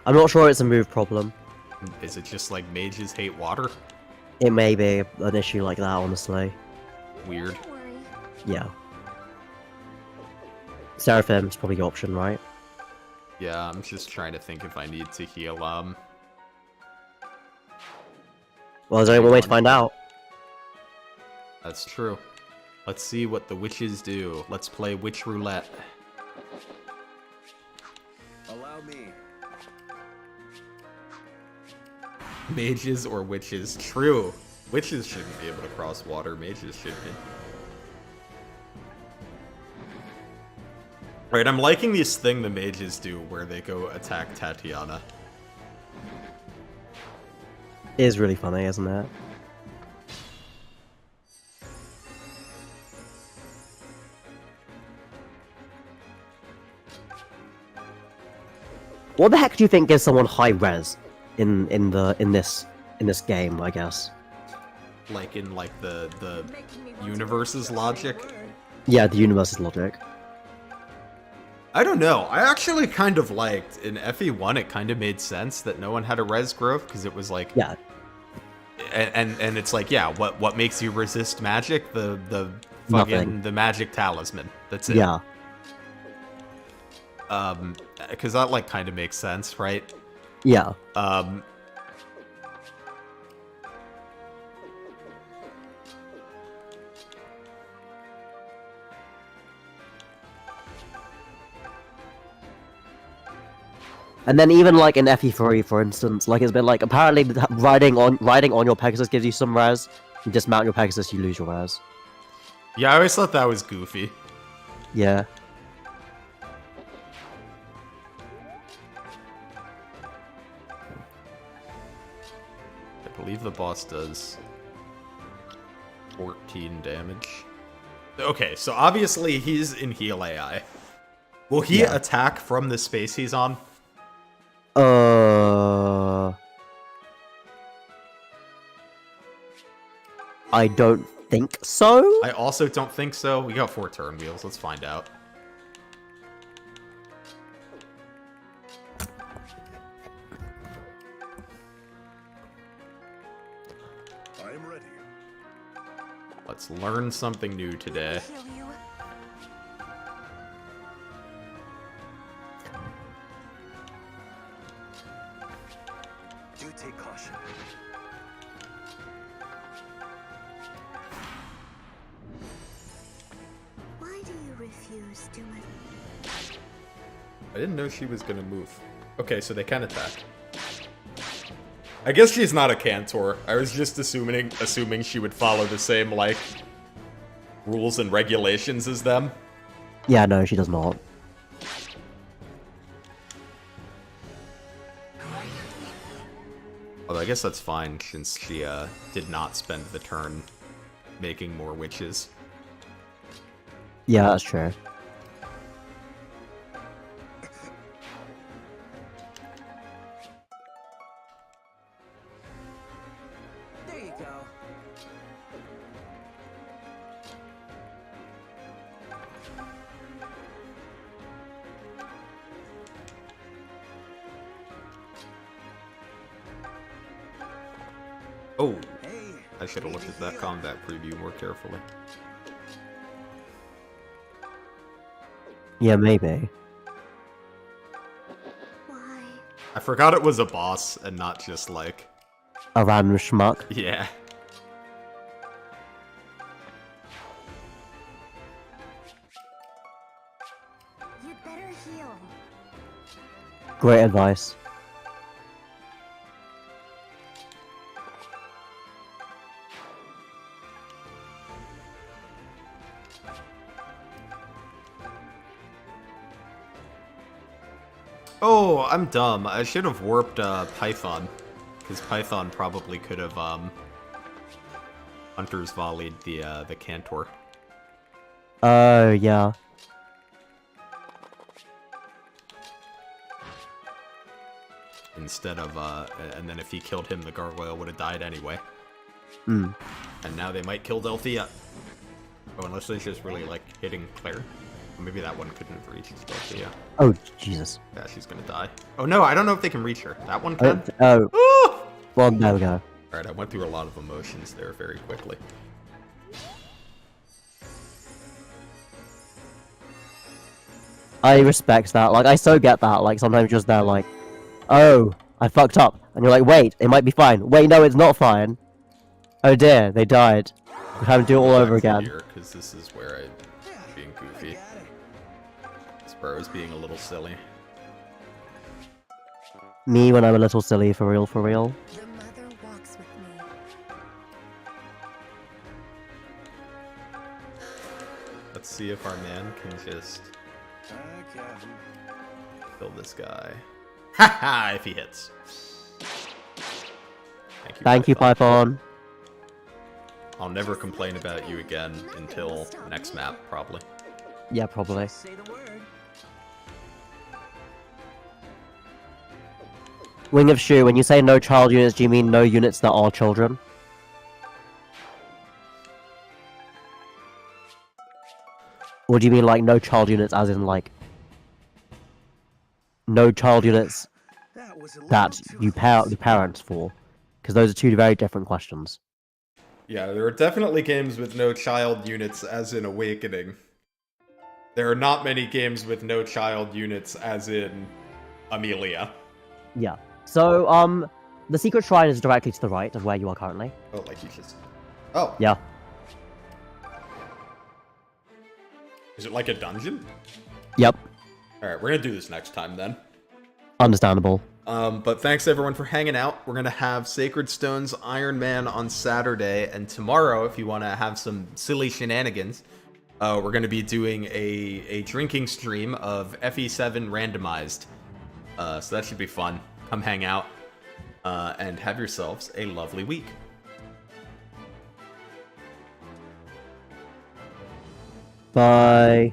I'm not sure it's a move problem. Is it just like mages hate water? It may be an issue like that, honestly. Weird. Don't worry. Yeah. Seraphim's probably your option, right? Yeah, I'm just trying to think if I need to heal, Well, there's only one way to find out. That's true. Let's see what the witches do. Let's play witch roulette. Allow me. Mages or witches? True. Witches shouldn't be able to cross water. Mages should be. Right, I'm liking this thing the mages do where they go attack Tatiana. It is really funny, isn't it? What the heck do you think gives someone high res in this game, I guess? Like in like the Making me want to universe's logic. Yeah, the universe's logic. I don't know. I actually kind of liked in FE1 it kind of made sense that no one had a res growth because it was like Yeah. and it's like, yeah, what makes you resist magic? The fucking Nothing. the magic talisman. That's it. Yeah. Because that like kind of makes sense, right? Yeah. And then even like in FE3, for instance, like it's been like apparently riding on your Pegasus gives you some res. You dismount your Pegasus, you lose your res. Yeah, I always thought that was goofy. Yeah. I believe the boss does 14 damage. Okay, so obviously he's in heal AI. Will he attack from the space he's on? I don't think so. I also don't think so. We got 4 turn wheels. Let's find out. I'm ready. Let's learn something new today. Heal you. Do take caution. Why do you refuse to I didn't know she was gonna move. Okay, so they can attack. I guess she's not a Cantor. I was just assuming she would follow the same, like, rules and regulations as them. Yeah, no, she does not. Although I guess that's fine, since she did not spend the turn making more witches. Yeah, that's true. There you go. Oh, Hey, I should have looked at that combat preview more carefully. Yeah, maybe. Why? I forgot it was a boss and not just like, A random schmuck. yeah. You'd better heal. Great advice. Oh, I'm dumb. I should have warped Python, because Python probably could have Hunter's volleyed the Cantor. Oh, yeah. Instead of and then if he killed him, the gargoyle would have died anyway. Hmm. And now they might kill Delthea. Oh, unless they're just really like hitting Claire. Or maybe that one couldn't have reached Delthea. Oh, Jesus. Yeah, she's gonna die. Oh no, I don't know if they can reach her. That one can. Oh, Ah! well, there we go. Alright, I went through a lot of emotions there very quickly. I respect that. Like, I so get that. Like, sometimes you're just there, like, oh, I fucked up. And you're like, wait, it might be fine. Wait, no, it's not fine. Oh dear, they died. We have to do it all over again. Because this is where I'm being goofy. got it. This where I was being a little silly. Me when I'm a little silly, for real, for real. The mother walks with me. Let's see if our man can just Okay. kill this guy. Haha, if he hits. Thank you, Python. I'll never complain about you again until next map, probably. Yeah, probably. Say the word. Wing of Shu, when you say no child units, do you mean no units that are children? Or do you mean like no child units as in like no child units That was a little that too you close. the parents for? because those are two very different questions. Yeah, there are definitely games with no child units, as in Awakening. There are not many games with no child units, as in Amelia. Yeah. So, the secret shrine is directly to the right of where you are currently. Oh, like you just... Oh. Yeah. Is it like a dungeon? Yep. Alright, we're gonna do this next time, then. Understandable. But thanks everyone for hanging out. We're gonna have Sacred Stones Iron Man on Saturday, and tomorrow, if you want to have some silly shenanigans, we're gonna be doing a drinking stream of FE7 randomized. So that should be fun. Come hang out, and have yourselves a lovely week. Bye.